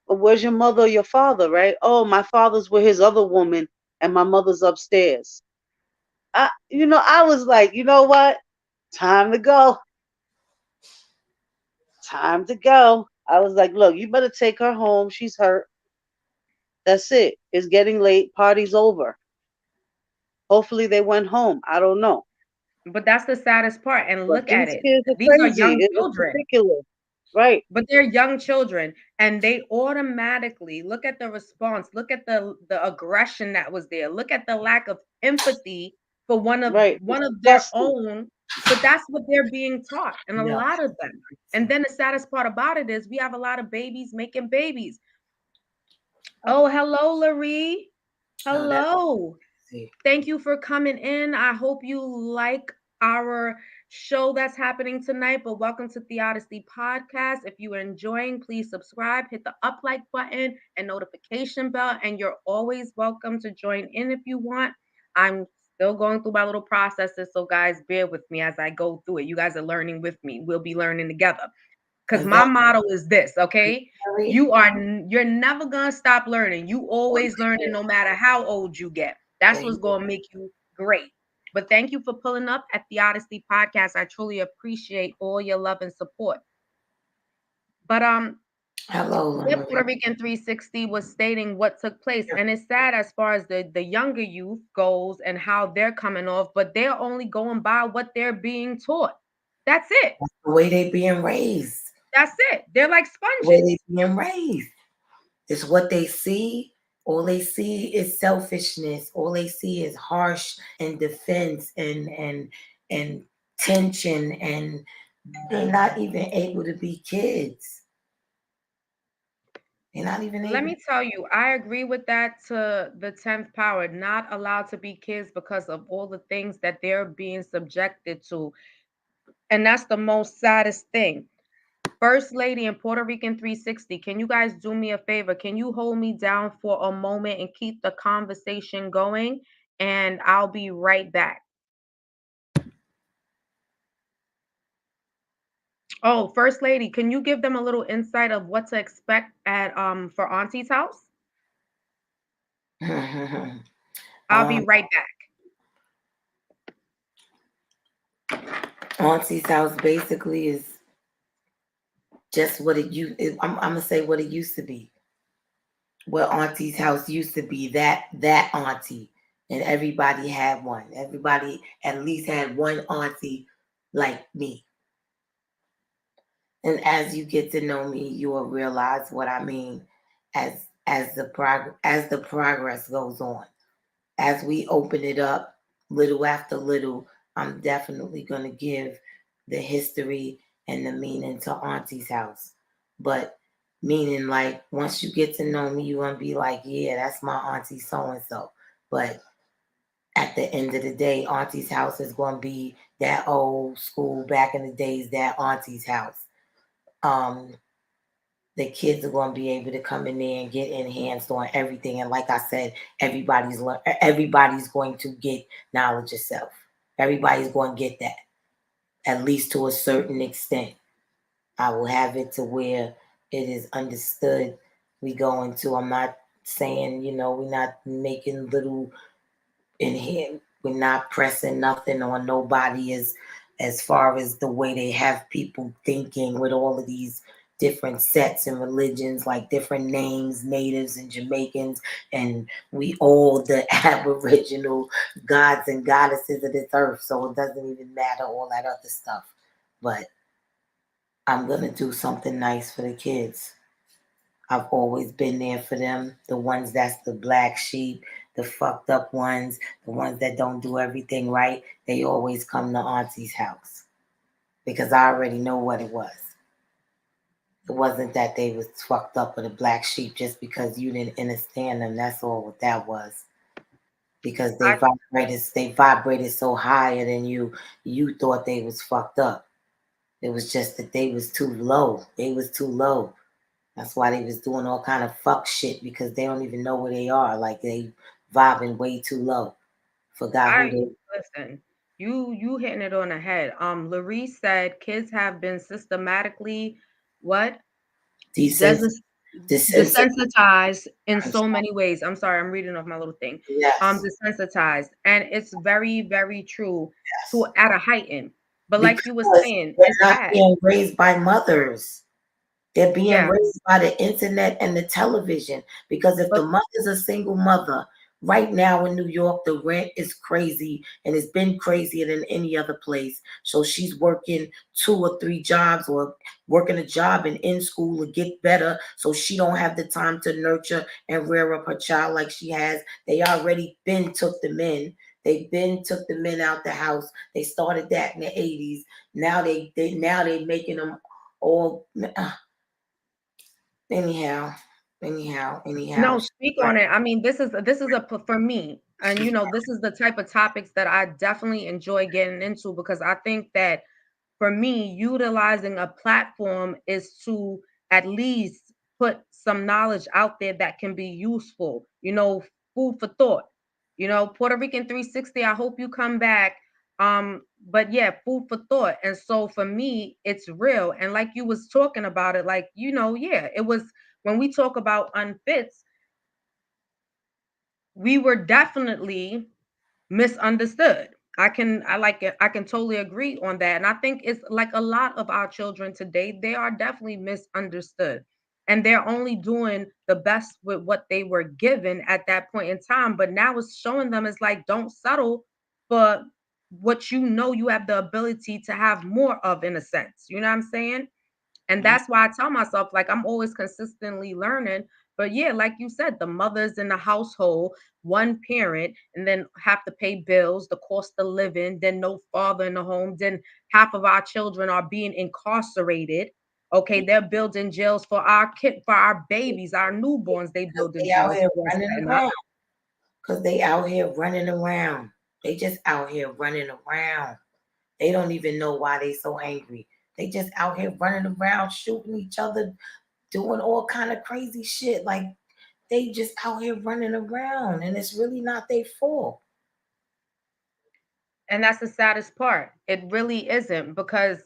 Or where's your mother or your father, right? Oh, my father's with his other woman and my mother's upstairs. I was like, you know what? Time to go. Time to go. I was like, look, you better take her home. She's hurt. That's it. It's getting late. Party's over. Hopefully they went home. I don't know. But that's the saddest part. And But look at these it. kids are These are crazy. young It's children. ridiculous. Right. But they're young children and they automatically look at the response, look at the aggression that was there, look at the lack of empathy for one of Right. one of their Disgusting. own. But that's what they're being taught, and a No. lot of them. And then the saddest part about it is we have a lot of babies making babies. Oh, hello, Larry. No, that's Hello. crazy. Thank you for coming in. I hope you like our show that's happening tonight. But welcome to Theodicy Podcast. If you are enjoying, please subscribe, hit the up like button and notification bell. And you're always welcome to join in if you want. I'm still going through my little processes. So, guys, bear with me as I go through it. You guys are learning with me. We'll be learning together. Because Is my that motto is this, okay? scary? You're never gonna stop learning. You always learning no matter how old you get. That's Yeah, what's gonna make you great. But thank you for pulling up at the Odyssey Podcast. I truly appreciate all your love and support. But Hello, what Lamarie. Puerto Rican 360 was stating what took place, and it's sad as far as the younger youth goes and how they're coming off, but they're only going by what they're being taught. That's it. The way they being raised. That's it. They're like The way they sponges. being raised. It's what they see. All they see is selfishness. All they see is harsh and defense and tension, and they're not even able to be kids. They're not even Let able. me tell you, I agree with that to the 10th power, not allowed to be kids because of all the things that they're being subjected to. And that's the most saddest thing. First Lady in Puerto Rican 360, can you guys do me a favor? Can you hold me down for a moment and keep the conversation going? And I'll be right back. Oh, First Lady, can you give them a little insight of what to expect at for Auntie's house? I'll be um, right back. Auntie's house basically is just what it used. I'm gonna say what it used to be. What Auntie's house used to be. That auntie, and everybody had one. Everybody at least had one auntie like me. And as you get to know me, you will realize what I mean as the progress goes on. As we open it up little after little, I'm definitely going to give the history and the meaning to Auntie's house. But meaning, like, once you get to know me, you're going to be like, yeah, that's my Auntie so and so. But at the end of the day, Auntie's house is going to be that old school back in the days, that Auntie's house. Um, the kids are going to be able to come in there and get enhanced on everything. And like I said, everybody's going to get knowledge of self. Everybody's going to get that, at least to a certain extent. I will have it to where it is understood. We go into. I'm not saying, we're not making little in here. We're not pressing nothing on nobody as far as the way they have people thinking with all of these different sets and religions, like different names, natives and Jamaicans, and we all the aboriginal gods and goddesses of this earth. So it doesn't even matter all that other stuff. But I'm gonna do something nice for the kids. I've always been there for them. The ones that's the black sheep, the fucked up ones, the ones that don't do everything right, they always come to Auntie's house because I already know what it was. It wasn't that they was fucked up with a black sheep just because you didn't understand them. That's all what that was. Because I they vibrated so higher than you thought they was fucked up. It was just that they was too low. They was too low. That's why they was doing all kind of fuck shit because they don't even know where they are. Like they vibing way too low. Forgot who I they listen. You hitting it on the head. Larry said kids have been systematically what? desens Des- desensitized. desensitized in so many ways. I'm sorry, I'm reading off my little thing. Yes. Desensitized, and it's very, very true to Yes. at a heighten. But like you were Because saying, they're it's not sad. being raised by mothers. They're being Yeah, raised by the internet and the television. Because if the but mother's a single mother, right now in New York, the rent is crazy and it's been crazier than any other place. So she's working 2 or 3 jobs or working a job and in school to get better. So she don't have the time to nurture and rear up her child like she has. They already been took the men. They been took the men out the house. They started that in the 80s. Now they making them all. Anyhow, anyhow. no, speak on it. I mean, this is a for me, and this is the type of topics that I definitely enjoy getting into because I think that for me, utilizing a platform is to at least put some knowledge out there that can be useful, food for thought. Puerto Rican 360, I hope you come back. But yeah, food for thought. And so for me, it's real. And like you was talking about it, like, yeah, it was when we talk about unfits, we were definitely misunderstood. I can totally agree on that. And I think it's like a lot of our children today, they are definitely misunderstood. And they're only doing the best with what they were given at that point in time. But now it's showing them it's like don't settle for what you know you have the ability to have more of in a sense. You know what I'm saying? And Yeah. that's why I tell myself, like, I'm always consistently learning. But yeah, like you said, the mothers in the household, one parent, and then have to pay bills, the cost of living, then no father in the home. Then half of our children are being incarcerated. Okay, they're building jails for our kid, for our babies, our newborns. They Because building they out jails here for running setting up. around. Because they out here running around. They just out here running around. They don't even know why they so angry. They just out here running around, shooting each other, doing all kind of crazy shit. Like they just out here running around, and it's really not their fault. And that's the saddest part. It really isn't because,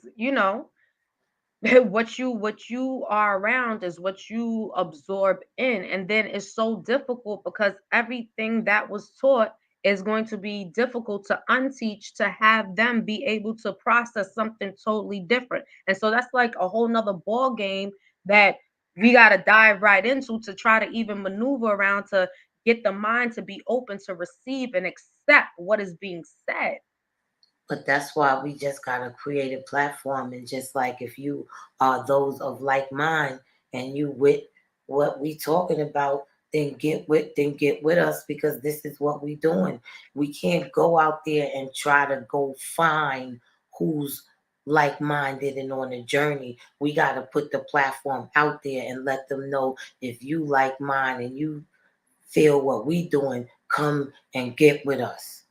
what you are around is what you absorb in, and then it's so difficult because everything that was taught is going to be difficult to unteach to have them be able to process something totally different. And so that's like a whole nother ball game that we got to dive right into to try to even maneuver around to get the mind to be open to receive and accept what is being said. But that's why we just gotta create a platform, and just like if you are those of like mind and you with what we talking about, then get with us, because this is what we doing. We can't go out there and try to go find who's like minded and on a journey. We gotta put the platform out there and let them know, if you like mine and you feel what we doing, come and get with us.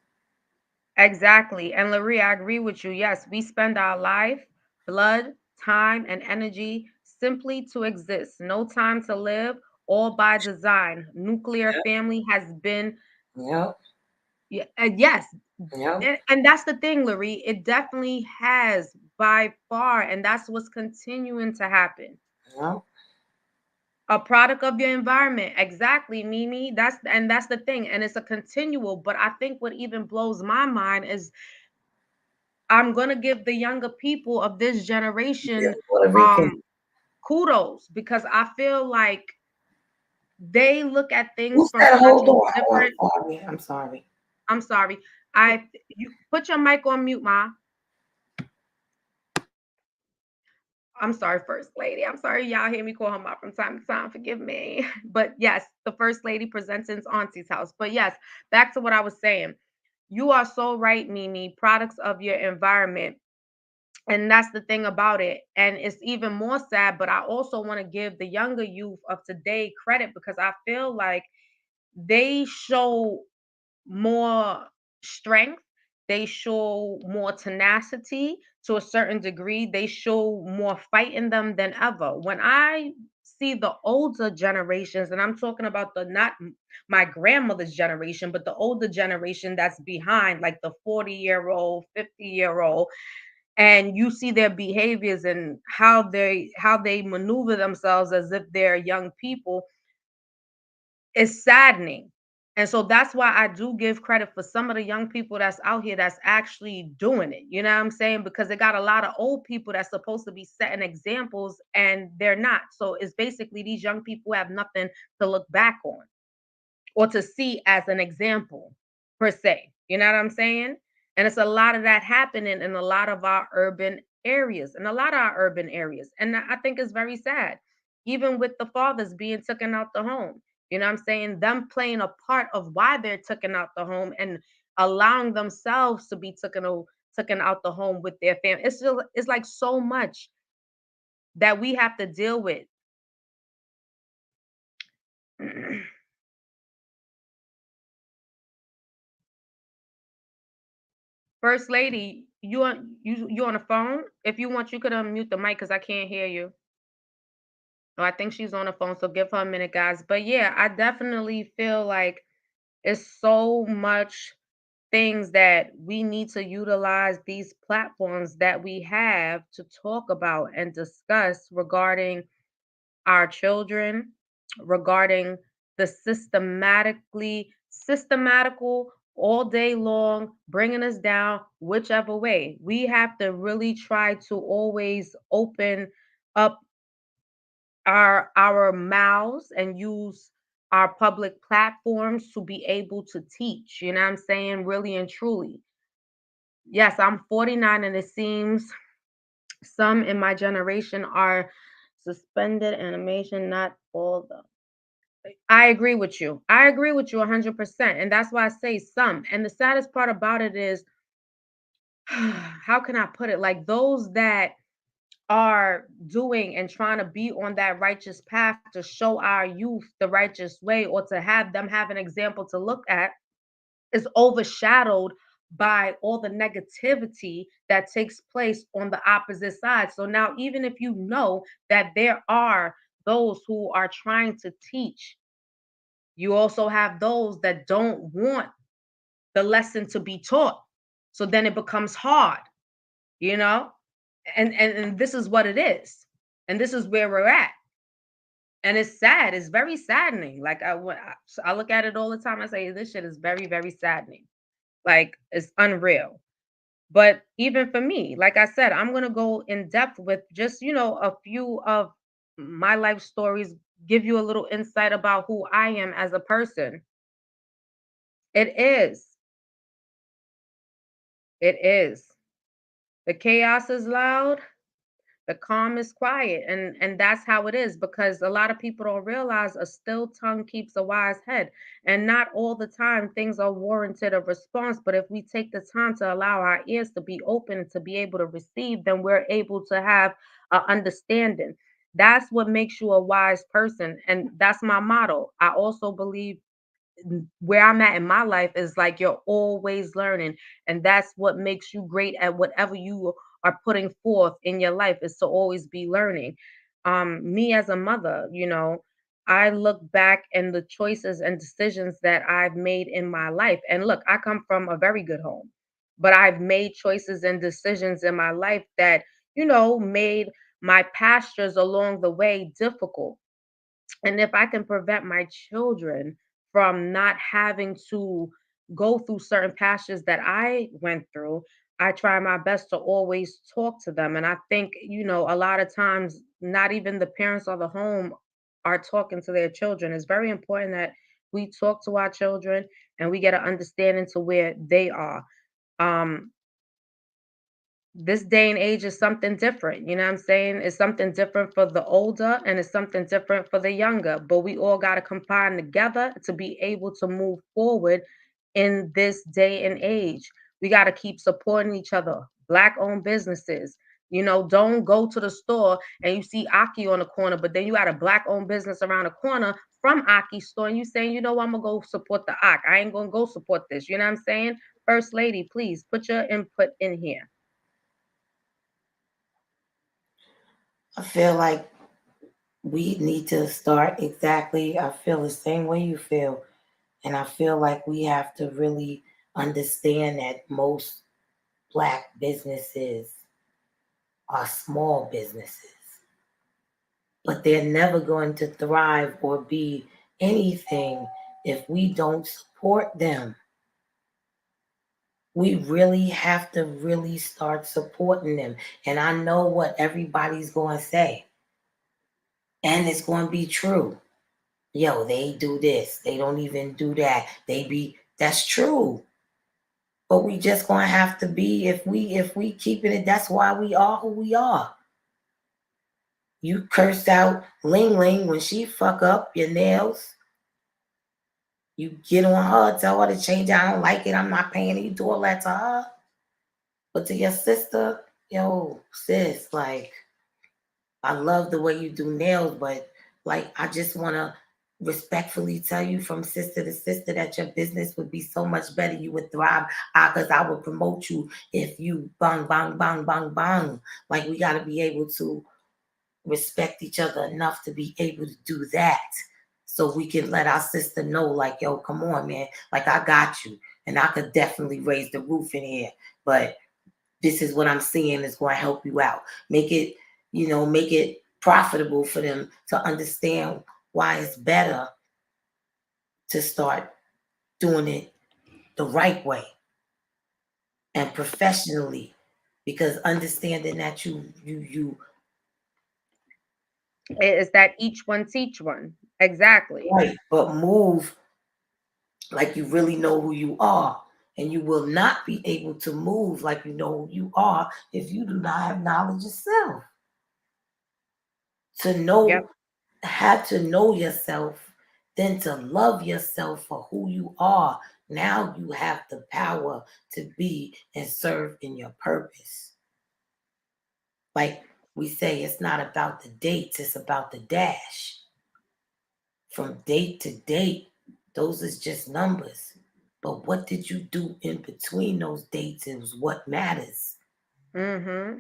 Exactly. And Larry, I agree with you. Yes, we spend our life, blood, time, and energy simply to exist. No time to live, all by design. Nuclear family has been, Yep, yeah, yes. yep, And that's the thing, Larry. It definitely has by far, and that's what's continuing to happen. yep. A product of your environment. Exactly, Mimi. That's the thing. And it's a continual. But I think what even blows my mind is I'm gonna give the younger people of this Yeah, generation Puerto Rican. um kudos because I feel like they look at Who things from said such hold a on? Oh, I'm different. sorry. I'm sorry. I'm sorry. You put your mic on mute, Ma. I'm sorry, First Lady. I'm sorry y'all hear me call her Ma from time to time. Forgive me. But yes, the First Lady presents in Auntie's house. But yes, back to what I was saying. You are so right, Mimi. Products of your environment. And that's the thing about it. And it's even more sad, but I also want to give the younger youth of today credit because I feel like they show more strength, they show more tenacity to a certain degree, they show more fight in them than ever. When I see the older generations, and I'm talking about the not my grandmother's generation, but the older generation that's behind, like the 40-year-old, 50-year-old, and you see their behaviors and how they maneuver themselves as if they're young people, it's saddening. And so that's why I do give credit for some of the young people that's out here that's actually doing it. You know what I'm saying? Because they got a lot of old people that's supposed to be setting examples and they're not. So it's basically these young people have nothing to look back on or to see as an example per se. You know what I'm saying? And it's a lot of that happening in a lot of our urban areas, and a lot of our urban areas. And I think it's very sad, even with the fathers being taken out the home. You know what I'm saying? Them playing a part of why they're taken out the home and allowing themselves to be taken out the home with their family. It's like so much that we have to deal with. First lady, you on the phone? If you want, you could unmute the mic because I can't hear you. Oh, I think she's on the phone, so give her a minute, guys. But yeah, I definitely feel like it's so much things that we need to utilize these platforms that we have to talk about and discuss regarding our children, regarding the systematical all day long, bringing us down, whichever way. We have to really try to always open up our mouths and use our public platforms to be able to teach. You know what I'm saying? Really and truly. Yes, I'm 49, and it seems some in my generation are suspended animation, not all the. I agree with you. I agree with you 100%. And that's why I say some. And the saddest part about it is, how can I put it? Like those that are doing and trying to be on that righteous path to show our youth the righteous way, or to have them have an example to look at, is overshadowed by all the negativity that takes place on the opposite side. So now, even if you know that there are those who are trying to teach, you also have those that don't want the lesson to be taught. So then it becomes hard, you know? And this is what it is. And this is where we're at. And it's sad. It's very saddening. Like I look at it all the time. I say this shit is very, very saddening. Like it's unreal. But even for me, like I said, I'm gonna go in depth with just a few of my life stories, give you a little insight about who I am as a person. It is. It is. The chaos is loud, the calm is quiet, and that's how it is, because a lot of people don't realize a still tongue keeps a wise head. And not all the time things are warranted a response, but if we take the time to allow our ears to be open to be able to receive, then we're able to have a understanding. That's what makes you a wise person, and that's my motto. I also believe where I'm at in my life is like you're always learning, and that's what makes you great at whatever you are putting forth in your life, is to always be learning. Me as a mother, I look back and the choices and decisions that I've made in my life, and look, I come from a very good home, but I've made choices and decisions in my life that made my pastures along the way difficult. And if I can prevent my children from not having to go through certain pastures that I went through, I try my best to always talk to them. And I think, a lot of times, not even the parents or the home are talking to their children. It's very important that we talk to our children and we get an understanding to where they are. Um, this day and age is something different. You know what I'm saying? It's something different for the older and it's something different for the younger. But we all got to combine together to be able to move forward in this day and age. We got to keep supporting each other. Black owned businesses. Don't go to the store and you see Aki on the corner, but then you got a black owned business around the corner from Aki's store, and you saying, I'm gonna go support the Ak. I ain't gonna go support this. You know what I'm saying? First lady, please put your input in here. I feel like we need to start exactly. I feel the same way you feel. And I feel like we have to really understand that most Black businesses are small businesses, but they're never going to thrive or be anything if we don't support them. We really have to really start supporting them. And I know what everybody's going to say, and it's going to be true. Yo, they do this, they don't even do that. That's true. But we just gonna have to be, if we keeping it, that's why we are who we are. You cursed out Ling Ling when she fuck up your nails. You get on her, tell her to change it. I don't like it, I'm not paying it. You do all that to her. But to your sister, yo, sis, like, I love the way you do nails, but like, I just wanna respectfully tell you from sister to sister that your business would be so much better. You would thrive because I would promote you if you bang, bang, bang, bang, bang. Like, we got to be able to respect each other enough to be able to do that. So we can let our sister know, like, yo, come on, man. Like, I got you. And I could definitely raise the roof in here. But this is what I'm seeing is going to help you out. Make it profitable for them to understand why it's better to start doing it the right way and professionally, because understanding that you Is that each one teach one? Exactly. right, but move like you really know who you are. And you will not be able to move like you know who you are if you do not have knowledge of self. To Yep. know, have to know yourself, then to love yourself for who you are. Now you have the power to be and serve in your purpose. Like we say, it's not about the dates, it's about the dash. From date to date, those is just numbers. But what did you do in between those dates is what matters. Mm-hmm.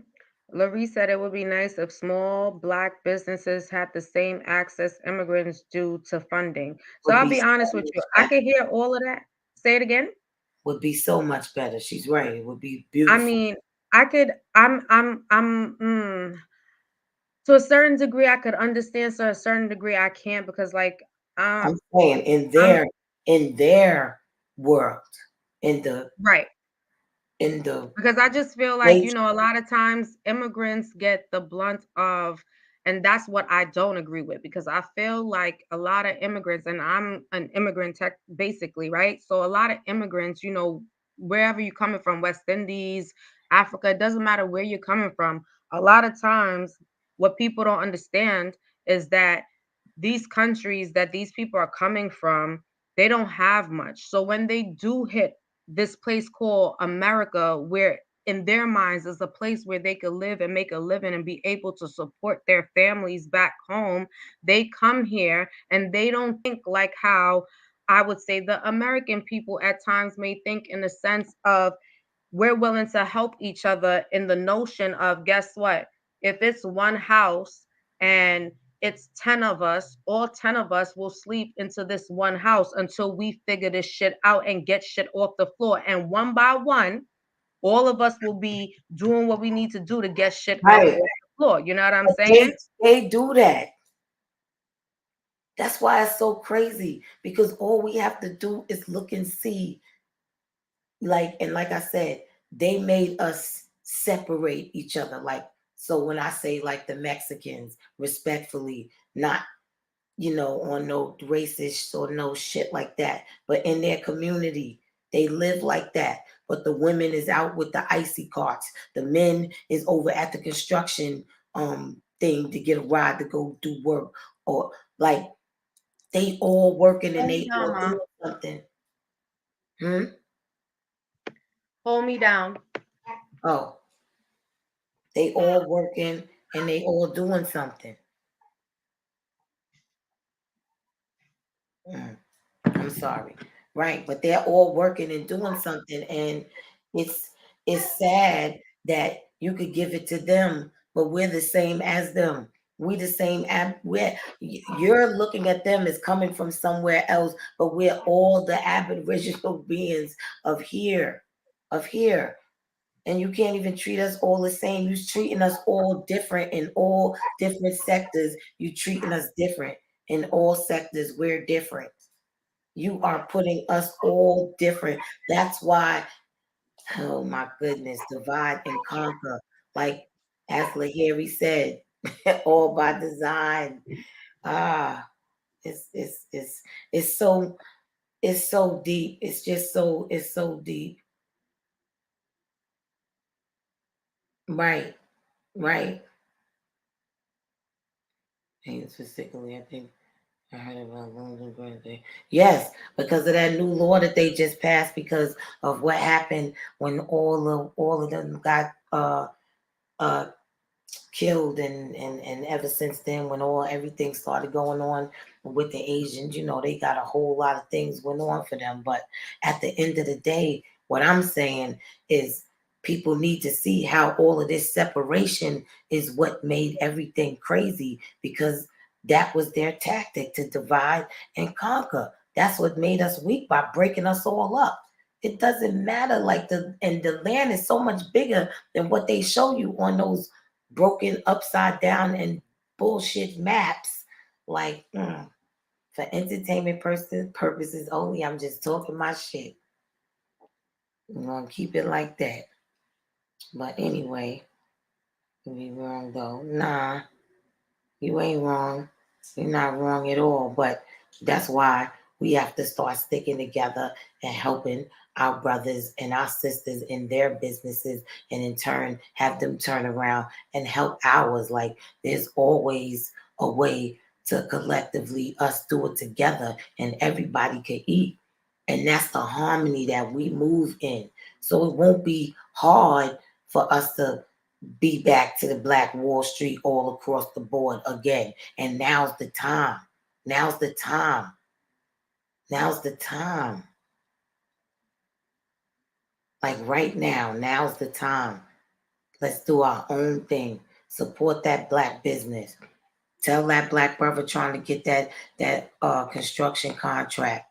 Larry said it would be nice if small Black businesses had the same access immigrants do to funding. So Would I'll be be so honest with much you. I better. can hear all of that. Say it again. Would be so much better. She's right. It would be I beautiful. mean, I could. To a certain degree, I could understand. To a certain degree, I can't because, like, I'm saying I'm in their world, in the right. in the Because I just feel like, nation. a lot of times immigrants get the blunt of, and that's what I don't agree with because I feel like a lot of immigrants, and I'm an immigrant tech basically, right? So a lot of immigrants, wherever you're coming from, West Indies, Africa, it doesn't matter where you're coming from. A lot of times, what people don't understand is that these countries that these people are coming from, they don't have much. So when they do hit this place called America, where in their minds is a place where they could live and make a living and be able to support their families back home, they come here and they don't think like how I would say the American people at times may think, in the sense of we're willing to help each other, in the notion of, guess what? If it's one house and it's 10 of us, all 10 of us will sleep into this one house until we figure this shit out and get shit off the floor. And one by one, all of us will be doing what we need to do to get shit up Right. off the floor. You know what I'm But saying? they do that. That's why it's so crazy because all we have to do is look and see. Like I said, they made us separate each other. Like, so when I say like the Mexicans, respectfully, not on no racist or no shit like that. But in their community, they live like that. But the women is out with the icy carts. The men is over at the construction thing to get a ride to go do work. Or like they all working and Hold me they down, all Ma. doing something. Hmm? Hold me down. Oh, they all working and they all doing something. Mm. I'm sorry. Right, but they're all working and doing something, and it's it's sad that you could give it to them, but we're the same as them. We the same. You're looking at them as coming from somewhere else, but we're all the aboriginal beings of here, of here. And you can't even treat us all the same. You're treating us all different in all different sectors. You treating us different in all sectors. We're different. You are putting us all different. That's why, oh my goodness, divide and conquer. Like as Lahiri said, all by design. Ah, it's so it's so deep. It's just it's so deep. Right, right. And specifically, I think I heard about loans and birthday. Yes, because of that new law that they just passed because of what happened when all of them got uh killed and ever since then when everything started going on with the Asians, they got a whole lot of things went on for them. But at the end of the day, what I'm saying is people need to see how all of this separation is what made everything crazy because that was their tactic to divide and conquer. That's what made us weak by breaking us all up. It doesn't matter the land is so much bigger than what they show you on those broken upside down and bullshit maps. Like, for entertainment purposes only, I'm just talking my shit. We're gonna keep it like that. But anyway, you be wrong though. Nah, you ain't wrong. You're not wrong at all. But that's why we have to start sticking together and helping our brothers and our sisters in their businesses, and in turn have them turn around and help ours. Like there's always a way to collectively us do it together and everybody can eat. And that's the harmony that we move in. So it won't be hard for us to be back to the Black Wall Street all across the board again. And now's the time. Now's the time. Now's the time. Like right now, now's the time. Let's do our own thing. Support that Black business. Tell that Black brother trying to get that construction contract.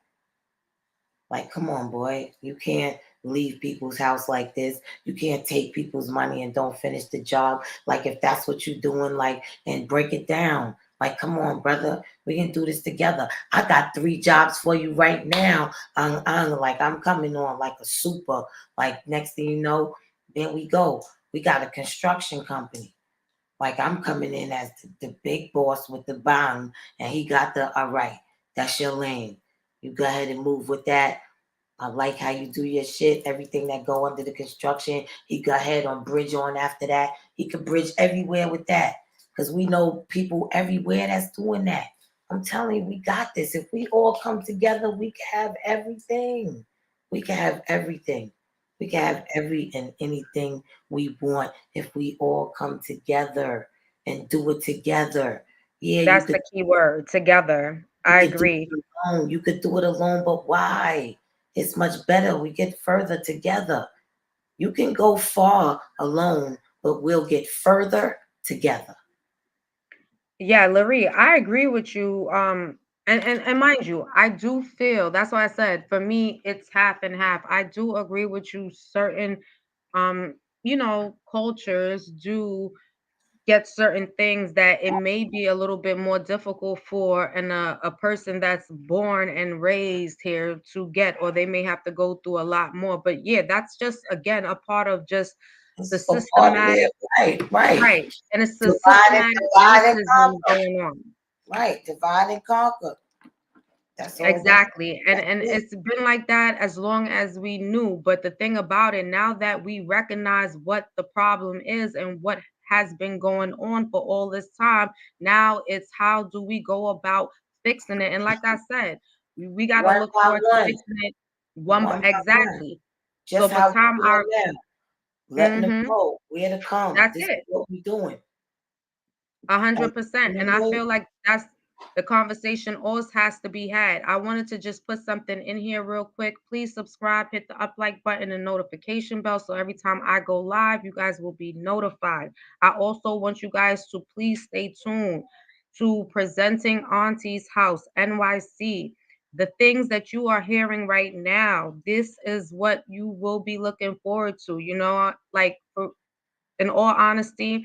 Like, come on, boy. You can't leave people's house like this. You can't take people's money and don't finish the job. Like, if that's what you're doing, like, and break it down. Like, come on, brother. We can do this together. I got 3 jobs for you right now. I'm coming on like a super. Like, next thing you know, there we go. We got a construction company. Like, I'm coming in as the big boss with the bond, and he got all right, that's your lane. You go ahead and move with that. I like how you do your shit, everything that go under the construction. He go ahead on bridge on after that. He could bridge everywhere with that. Because we know people everywhere that's doing that. I'm telling you, we got this. If we all come together, we can have everything. We can have everything. We can have every and anything we want if we all come together and do it together. Yeah, you That's could the key word, together. you I could do agree. it alone. You could do it alone, but why? It's much better. We get further together. You can go far alone, but we'll get further together. Yeah, Larry, I agree with you. And mind you, I do feel that's why I said for me it's half and half. I do agree with you. Certain, cultures do get certain things that it may be a little bit more difficult for a person that's born and raised here to get, or they may have to go through a lot more. But yeah, that's just again a part of just the It's a part of systematic, it. Right, right. right? And it's the systematic Divide and racism conquer. going on. Right, divide and conquer. That's all that. Exactly. And That's and it. it's been like that as long as we knew. But the thing about it, now that we recognize what the problem is and what has been going on for all this time, now it's how do we go about fixing it? And like I said, we got to One look by forward to one. fixing it One by one. exactly. So Just by how the time we our doing now. Letting them mm-hmm, know where to come. that's This is it. what we doing. A Like, hundred you percent. know And what I I mean? feel like that's the conversation always has to be had. I wanted to just put something in here real quick. Please subscribe, hit the up like button and notification bell. So every time I go live, you guys will be notified. I also want you guys to please stay tuned to Presenting Auntie's House, NYC. The things that you are hearing right now, this is what you will be looking forward to. Like in all honesty,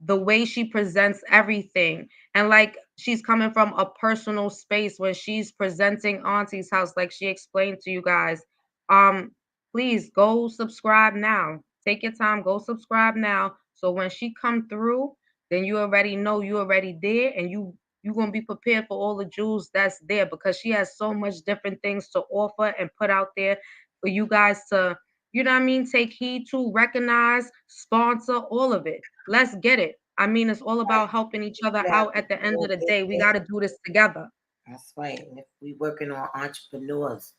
the way she presents everything, and like she's coming from a personal space when she's presenting Auntie's House, like she explained to you guys. um Please go subscribe now. Take your time, go subscribe now, so when she come through, then you already know you already there, and you gonna be prepared for all the jewels that's there, because she has so much different things to offer and put out there for you guys to, what I mean, take heed to, recognize, sponsor, all of it. Let's get it. I mean, it's all Right. about helping each other You have out to at the end do of the it. day. We got to do this together. That's right. And if we working on entrepreneurs,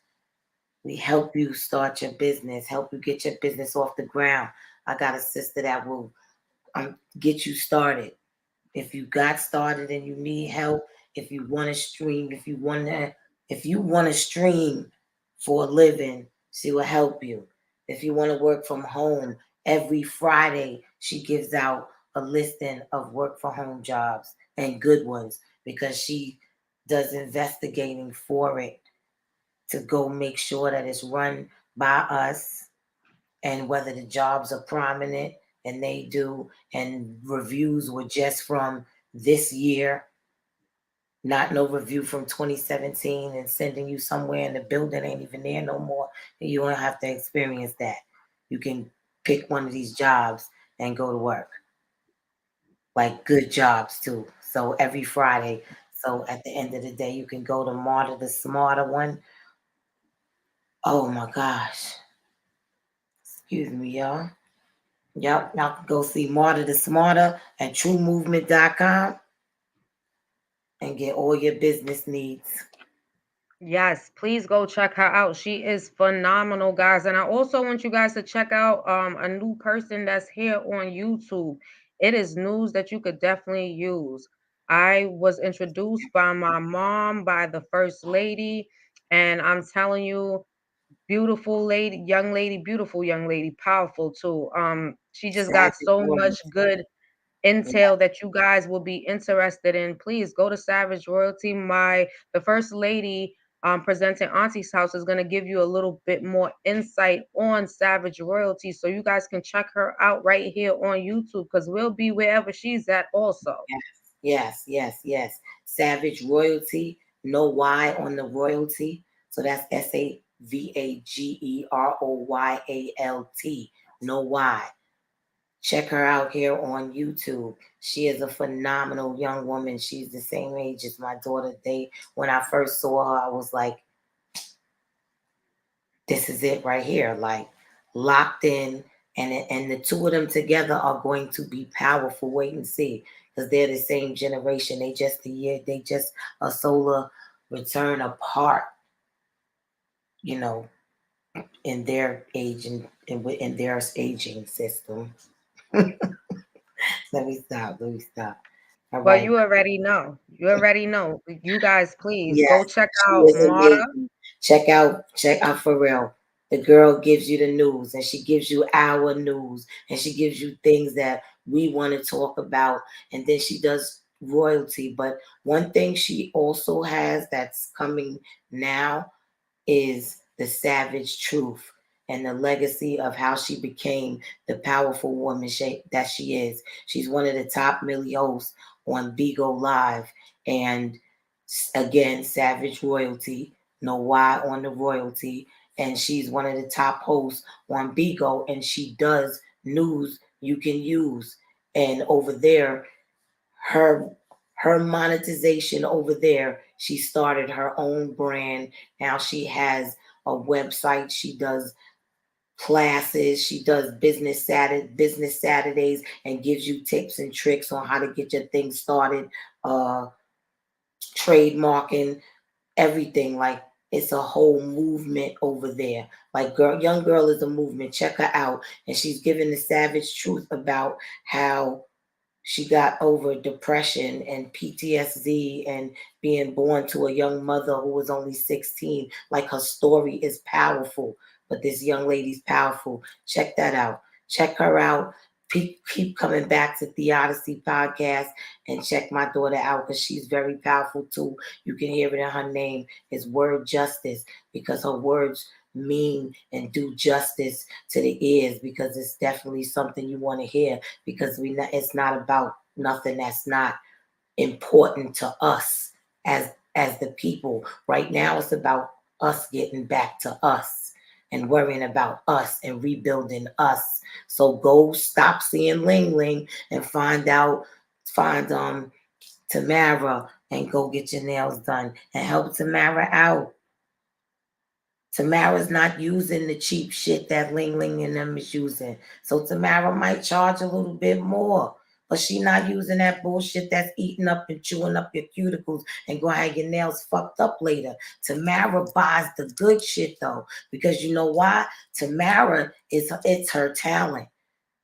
we help you start your business, help you get your business off the ground. I got a sister that will get you started. If you got started and you need help, if you want to stream, if you want to stream for a living, she will help you. If you want to work from home, every Friday she gives out a listing of work for home jobs and good ones, because she does investigating for it to go make sure that it's run by us, and whether the jobs are prominent, and they do, and reviews were just from this year, Not no review from 2017 and sending you somewhere and the building ain't even there no more. You don't have to experience that. You can pick one of these jobs and go to work. Like good jobs too. So every Friday. So at the end of the day, you can go to Marta the Smarter one. Oh my gosh. Excuse me, y'all. Yep, y'all can go see Marta the Smarter at truemovement.com and get all your business needs. Yes, please go check her out. She is phenomenal, guys. And I also want you guys to check out a new person that's here on YouTube. It is news that you could definitely use. I was introduced by my mom, by the first lady, and I'm telling you, beautiful lady, young lady, beautiful young lady, powerful too. She just got Savage so much Royals. good intel that you guys will be interested in. Please go to Savage Royalty. The first lady presenting Auntie's House is going to give you a little bit more insight on Savage Royalty, so you guys can check her out right here on YouTube, because we'll be wherever she's at also. Yes. Savage Royalty. No Y on the royalty. So that's SAVAGEROYALT. No Y. Check her out here on YouTube. She is a phenomenal young woman. She's the same age as my daughter. When I first saw her, I was like, this is it right here. Like locked in. And the two of them together are going to be powerful. Wait and see. Because they're the same generation. They just a solar return apart, in their age and in their aging system. Let me stop. All But right. you already know. You already know. You guys, please go Yes, check she out is Marta. amazing. Check out for real. The girl gives you the news and she gives you our news and she gives you things that we want to talk about. And then she does royalty. But one thing she also has that's coming now is the savage truth and the legacy of how she became the powerful woman that she is. She's one of the top Millie hosts on Bigo Live. And again, Savage Royalty, no Y on the royalty. And she's one of the top hosts on Bigo, and she does news you can use. And over there, her her monetization over there, she started her own brand. Now she has a website. She does classes. She does business Saturdays and gives you tips and tricks on how to get your thing started, trademarking, everything. Like it's a whole movement over there. Like young girl is a movement. Check her out. And she's giving the savage truth about how she got over depression and PTSD and being born to a young mother who was only 16. Like her story is powerful, but this young lady's powerful. Check that out. Check her out. Keep coming back to the Odyssey podcast and check my daughter out because she's very powerful too. You can hear it in her name. It's Word Justice because her words mean and do justice to the ears, because it's definitely something you want to hear, because it's not about nothing that's not important to us as the people. Right now it's about us getting back to us and worrying about us and rebuilding us. So go stop seeing Ling Ling and find Tamara and go get your nails done and help Tamara out. Tamara's not using the cheap shit that Ling Ling and them is using. So Tamara might charge a little bit more. But she not using that bullshit that's eating up and chewing up your cuticles and gonna have your nails fucked up later. Tamara buys the good shit though. Because you know why? Tamara it's her talent.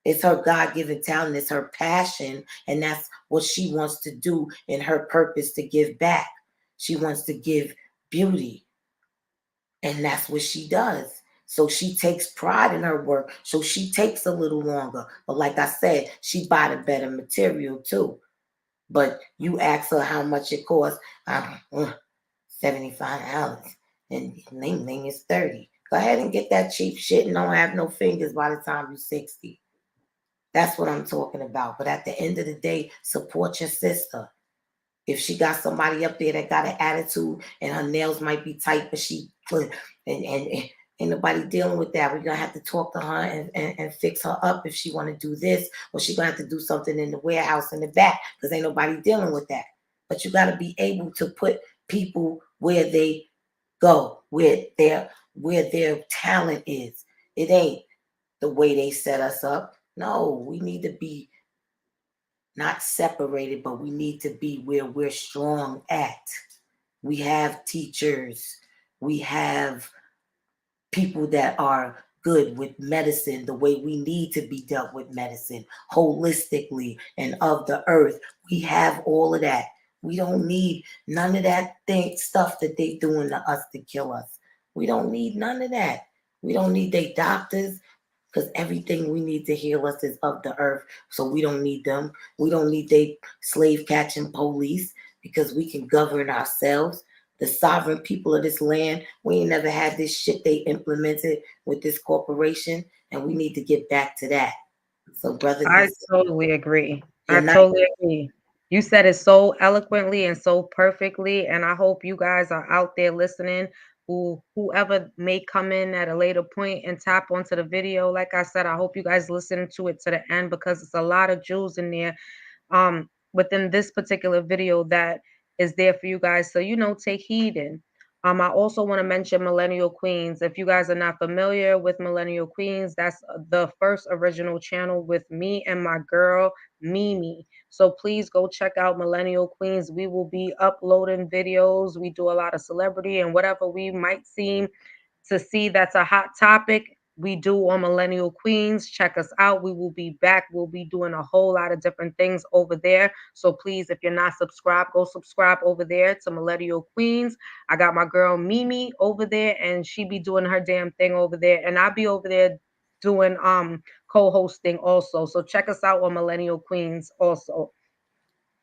It's her God-given talent. It's her passion. And that's what she wants to do in her purpose, to give back. She wants to give beauty. And that's what she does. So she takes pride in her work. So she takes a little longer. But like I said, she buy the better material too. But you ask her how much it costs, $75. And Ling Ling is 30. Go ahead and get that cheap shit and don't have no fingers by the time you're 60. That's what I'm talking about. But at the end of the day, support your sister. If she got somebody up there that got an attitude and her nails might be tight, but she put and ain't nobody dealing with that. We're gonna have to talk to her and fix her up if she want to do this, or she gonna have to do something in the warehouse in the back because ain't nobody dealing with that. But you gotta be able to put people where they go, where their talent is. It ain't the way they set us up. No, we need to be not separated, but we need to be where we're strong at. We have teachers, we have people that are good with medicine the way we need to be dealt with medicine, holistically and of the earth. We have all of that. We don't need none of that stuff that they doing to us to kill us. We don't need none of that. We don't need their doctors because everything we need to heal us is of the earth. So we don't need them. We don't need they slave catching police because we can govern ourselves. The sovereign people of this land, we ain't never had this shit they implemented with this corporation, and we need to get back to that. So, brothers and I sisters, totally agree. I unite. totally agree. You said it so eloquently and so perfectly, and I hope you guys are out there listening. Whoever may come in at a later point and tap onto the video, like I said, I hope you guys listen to it to the end because it's a lot of jewels in there within this particular video that is there for you guys. So, take heed in. I also want to mention Millennial Queens. If you guys are not familiar with Millennial Queens, that's the first original channel with me and my girl, Mimi. So please go check out Millennial Queens. We will be uploading videos. We do a lot of celebrity and whatever we might seem to see that's a hot topic, we do on Millennial Queens. Check us out. We will be back. We'll be doing a whole lot of different things over there. So please, if you're not subscribed, go subscribe over there to Millennial Queens. I got my girl Mimi over there, and she be doing her damn thing over there. And I'll be over there doing co-hosting also. So check us out on Millennial Queens also.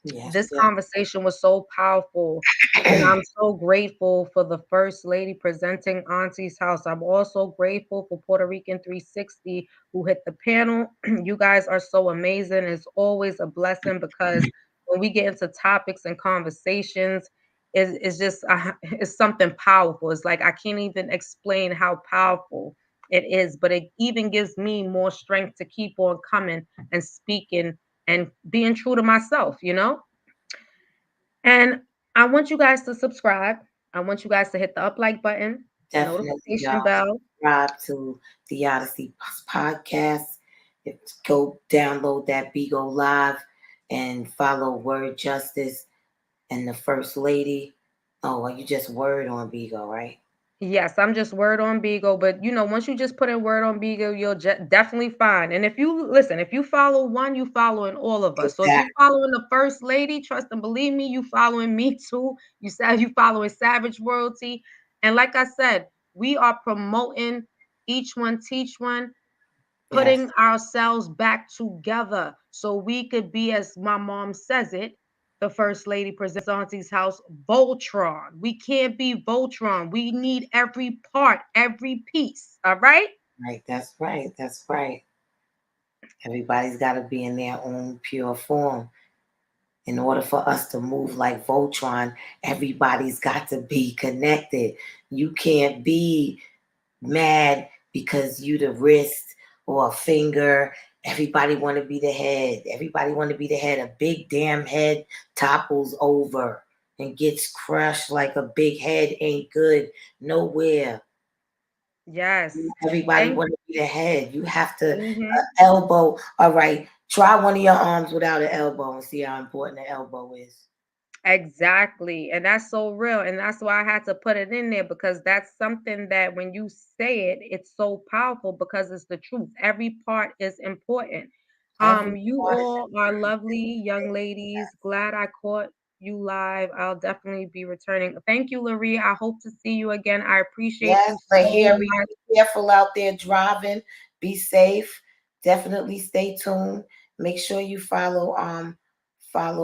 Yes, This yes. conversation was so powerful. And I'm so grateful for the First Lady presenting Auntie's house. I'm also grateful for Puerto Rican 360 who hit the panel. You guys are so amazing. It's always a blessing because when we get into topics and conversations, it's just it's something powerful. It's like I can't even explain how powerful it is, but it even gives me more strength to keep on coming and speaking and being true to myself. And I want you guys to subscribe. I want you guys to hit the up like button, the Definitely, notification y'all. bell. Subscribe to the Odyssey podcast. Go download that Bigo Live and follow Word Justice and the First Lady. Oh, well, you just word on Bigo, right? Yes, I'm just word on Beagle, but once you just put in word on Beagle, you'll definitely find. And if you listen, if you follow one, you following all of us. So if you Exactly. following the first lady, trust and believe me, you following me too. You said you following Savage Royalty. And like I said, we are promoting each one, teach one, Yes. putting ourselves back together so we could be, as my mom says it, the first lady presents Auntie's house, Voltron. We can't be Voltron. We need every part, every piece. All right? Right. That's right. That's right. Everybody's got to be in their own pure form. In order for us to move like Voltron, everybody's got to be connected. You can't be mad because you the wrist or a finger. Everybody want to be the head. Everybody want to be the head. A big damn head topples over and gets crushed like a big head ain't good nowhere. Yes. Everybody And want to be the head. You have to mhm. elbow. All right, try one of your arms without an elbow and see how important the elbow is. Exactly. And that's so real. And that's why I had to put it in there because that's something that when you say it, it's so powerful because it's the truth. Every part is important. Every You part is all are lovely young ladies. Glad I caught you live. I'll definitely be returning. Thank you, Larry. I hope to see you again. I appreciate yes, you but so here, much. be careful out there driving. Be safe. Definitely stay tuned. Make sure you follow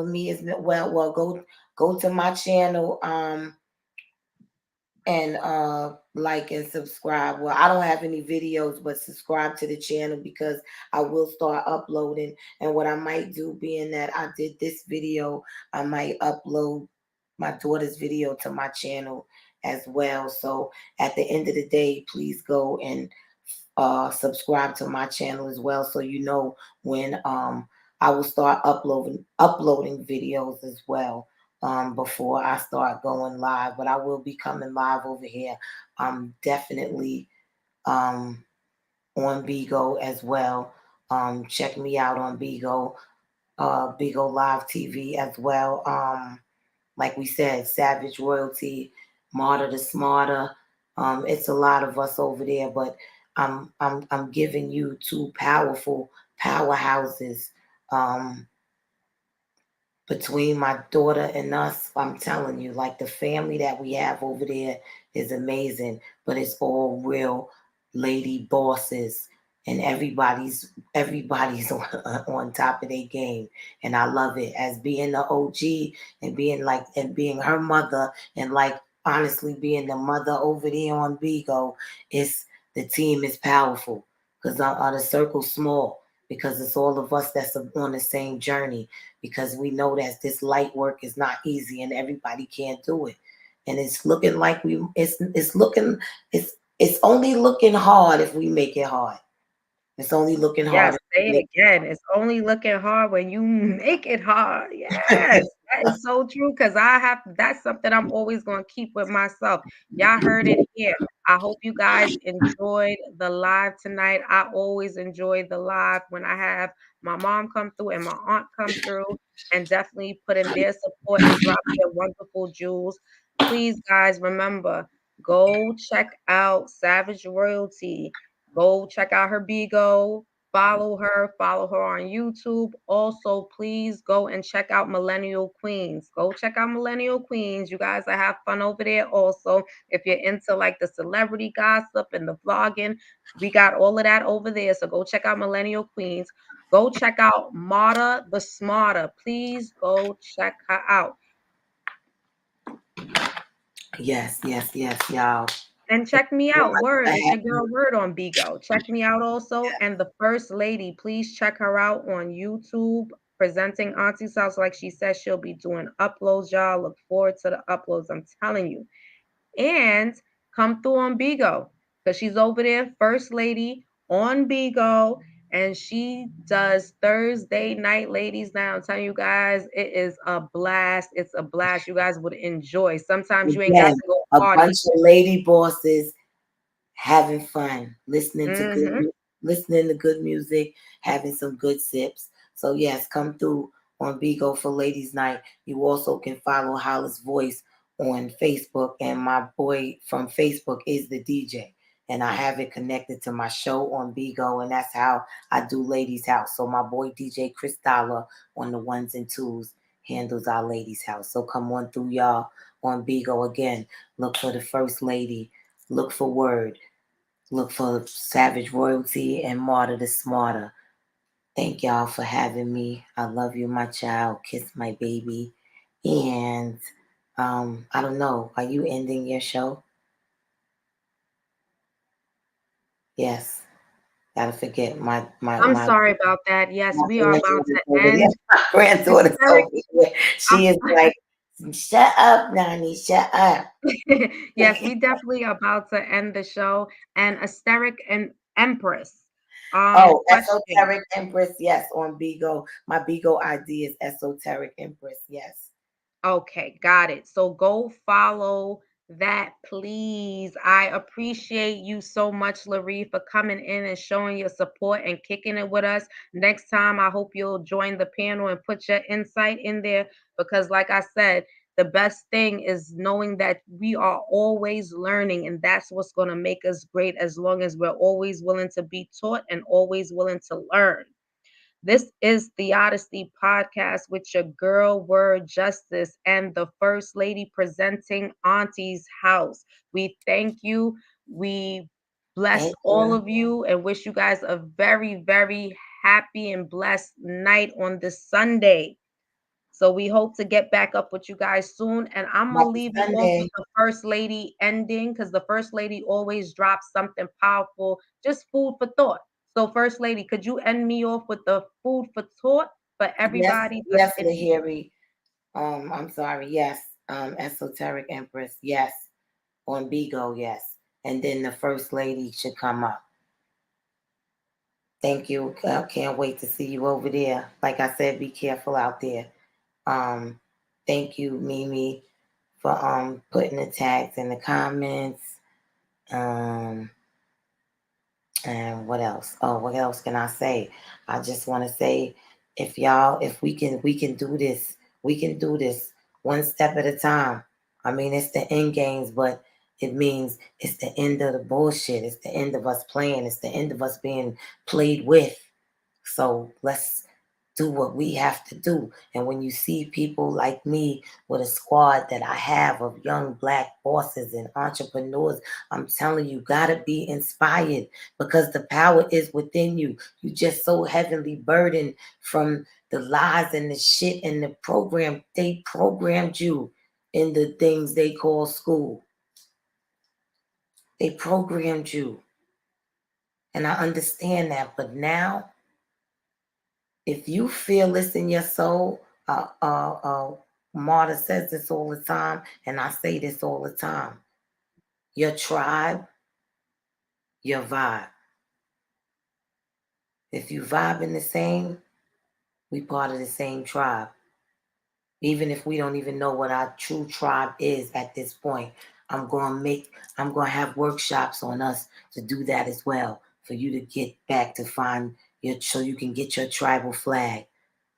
me as well. Well, go to my channel. and like and subscribe. Well, I don't have any videos, but subscribe to the channel because I will start uploading. And what I might do, being that I did this video, I might upload my daughter's video to my channel as well. So at the end of the day, please go and subscribe to my channel as well, so you know when I will start uploading videos as well, before I start going live. But I will be coming live over here. I'm definitely um, on Bigo as well. Check me out on Bigo, Bigo Live TV as well. Like we said, Savage Royalty, Martyr the Smarter. It's a lot of us over there, but I'm giving you two powerful powerhouses. Um, Between my daughter and us, I'm telling you, like the family that we have over there is amazing, but it's all real lady bosses, and everybody's on top of their game, and I love it. As being the OG and being her mother, and like honestly being the mother over there on Bigo, it's the team is powerful because the circle's small, because it's all of us that's on the same journey, because we know that this light work is not easy and everybody can't do it. And it's looking like it's only looking hard if we make it hard. It's only looking hard Yes, if say we it make it again. It's only looking hard when you make it hard. hard. Yes, that is so true. Cause that's something I'm always gonna keep with myself. Y'all heard it here. I hope you guys enjoyed the live tonight. I always enjoy the live when I have my mom come through and my aunt come through, and definitely put in their support and drop their wonderful jewels. Please, guys, remember, go check out Savage Royalty. Go check out her Bigo. Follow her on YouTube. Also, please go and check out Millennial Queens. Go check out Millennial Queens. You guys will have fun over there. Also, if you're into like the celebrity gossip and the vlogging, we got all of that over there. So go check out Millennial Queens. Go check out Marta the Smarter. Please go check her out. Yes, y'all. And check me So out. much Word. to It's have your you. girl Word on Bigo. Check me out also. And the First Lady, please check her out on YouTube. Presenting Auntie's House. Like she said, she'll be doing uploads, y'all. Look forward to the uploads. I'm telling you. And come through on Bigo. Because she's over there, First Lady on Bigo. And she does Thursday night ladies now. I'm telling you guys, it is a blast. It's a blast. You guys would enjoy. Sometimes you ain't got Again, to go a hard bunch either. of lady bosses having fun, Mm-hmm. listening to good music, having some good sips. So yes, come through on Bigo for Ladies Night. You also can follow Hollis Voice on Facebook, and my boy from Facebook is the DJ. And I have it connected to my show on Bigo, and that's how I do Ladies House. So my boy DJ Chris Dollar on the ones and twos handles our Ladies House. So come on through, y'all, on Bigo again. Look for the First Lady. Look for Word. Look for Savage Royalty and Martyr the Smarter. Thank y'all for having me. I love you, my child. Kiss my baby. And I don't know. Are you ending your show? Yes. Gotta forget I'm sorry about that. Yes, my we are about granddaughter's to over there. end. My granddaughter's Hysteric. over here. I'm She is like, shut up, Nani, shut up. yes, we definitely about to end the show. And Hysteric and Empress. Oh, Question. Esoteric Empress, yes, on Bigo. My Bigo ID is Esoteric Empress, yes. Okay, got it. So go follow that, please. I appreciate you so much, Larry, for coming in and showing your support and kicking it with us. Next time, I hope you'll join the panel and put your insight in there because, like I said, the best thing is knowing that we are always learning, and that's what's going to make us great as long as we're always willing to be taught and always willing to learn. This is the Odyssey podcast with your girl, Word Justice, and the First Lady presenting Auntie's House. We thank you. We bless Thank all you. of you and wish you guys a very, very happy and blessed night on this Sunday. So we hope to get back up with you guys soon. And I'm gonna Happy leave you off Sunday. with the first lady ending because the first lady always drops something powerful, just food for thought. So, first lady, could you end me off with the food for thought for Yes, everybody? yes, Lahiri. I'm sorry. Yes. Esoteric Empress. Yes. On Bigo. Yes. And then the first lady should come up. Thank you. Can't wait to see you over there. Like I said, be careful out there. Thank you, Mimi, for putting the tags in the comments. And what else? Oh, what else can I say? I just want to say, if we can do this. We can do this one step at a time. I mean, it's the end games, but it means it's the end of the bullshit. It's the end of us playing. It's the end of us being played with. So let's do what we have to do. And when you see people like me with a squad that I have of young Black bosses and entrepreneurs, I'm telling you, gotta be inspired because the power is within you. You just so heavily burdened from the lies and the shit and the program. They programmed you in the things they call school. They programmed you. And I understand that. But now, if you feel this in your soul, Marta says this all the time, and I say this all the time. Your tribe, your vibe. If you vibe in the same, we part of the same tribe. Even if we don't even know what our true tribe is at this point, I'm gonna have workshops on us to do that as well, for you to get back to find so you can get your tribal flag,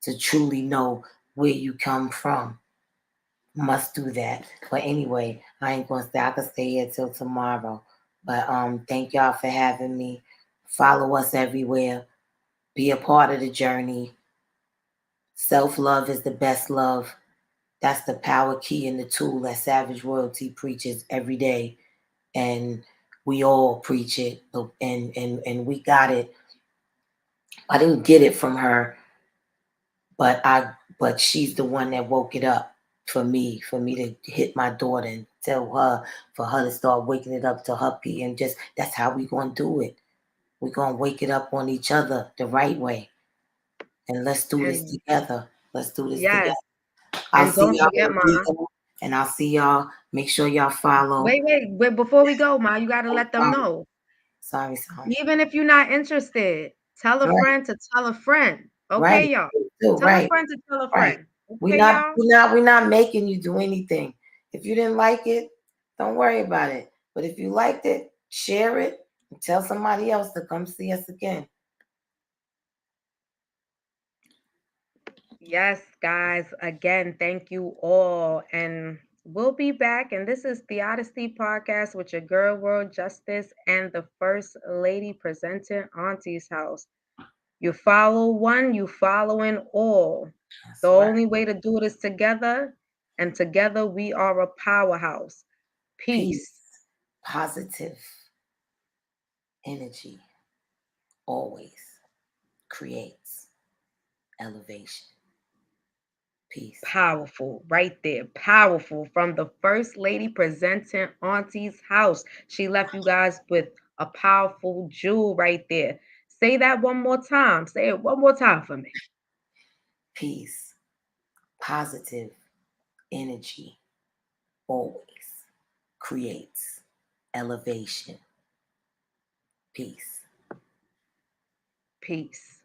to truly know where you come from. Must do that. But anyway, I ain't gonna stay. I can stay here till tomorrow. But thank y'all for having me. Follow us everywhere. Be a part of the journey. Self-love is the best love. That's the power key and the tool that Savage Royalty preaches every day. And we all preach it. And we got it. I didn't get it from her, but she's the one that woke it up for me to hit my daughter and tell her, for her to start waking it up to her and just that's how we gonna do it. We're gonna wake it up on each other the right way. And let's do this together. Let's do this together. I'll And see don't y'all forget, Ma. and I'll see y'all. Make sure y'all follow. Wait, before we go, Ma, you gotta let them know. Sorry. Even if you're not interested, tell a friend to tell a friend. Okay, y'all. Tell a friend to tell a friend. Okay, y'all. We're not making you do anything. If you didn't like it, don't worry about it. But if you liked it, share it and tell somebody else to come see us again. Yes, guys. Again, thank you all. And we'll be back. And this is the Odyssey Podcast with your girl, World Justice, and the First Lady presenting Auntie's House. You follow one, you following all. That's The right. only way to do it is together. And together we are a powerhouse. Peace. Positive energy always creates elevation. Peace. Powerful, right there. Powerful from the First Lady presenting Auntie's House. She left you guys with a powerful jewel right there. Say that one more time. Say it one more time for me. Peace. Positive energy always creates elevation. Peace. Peace.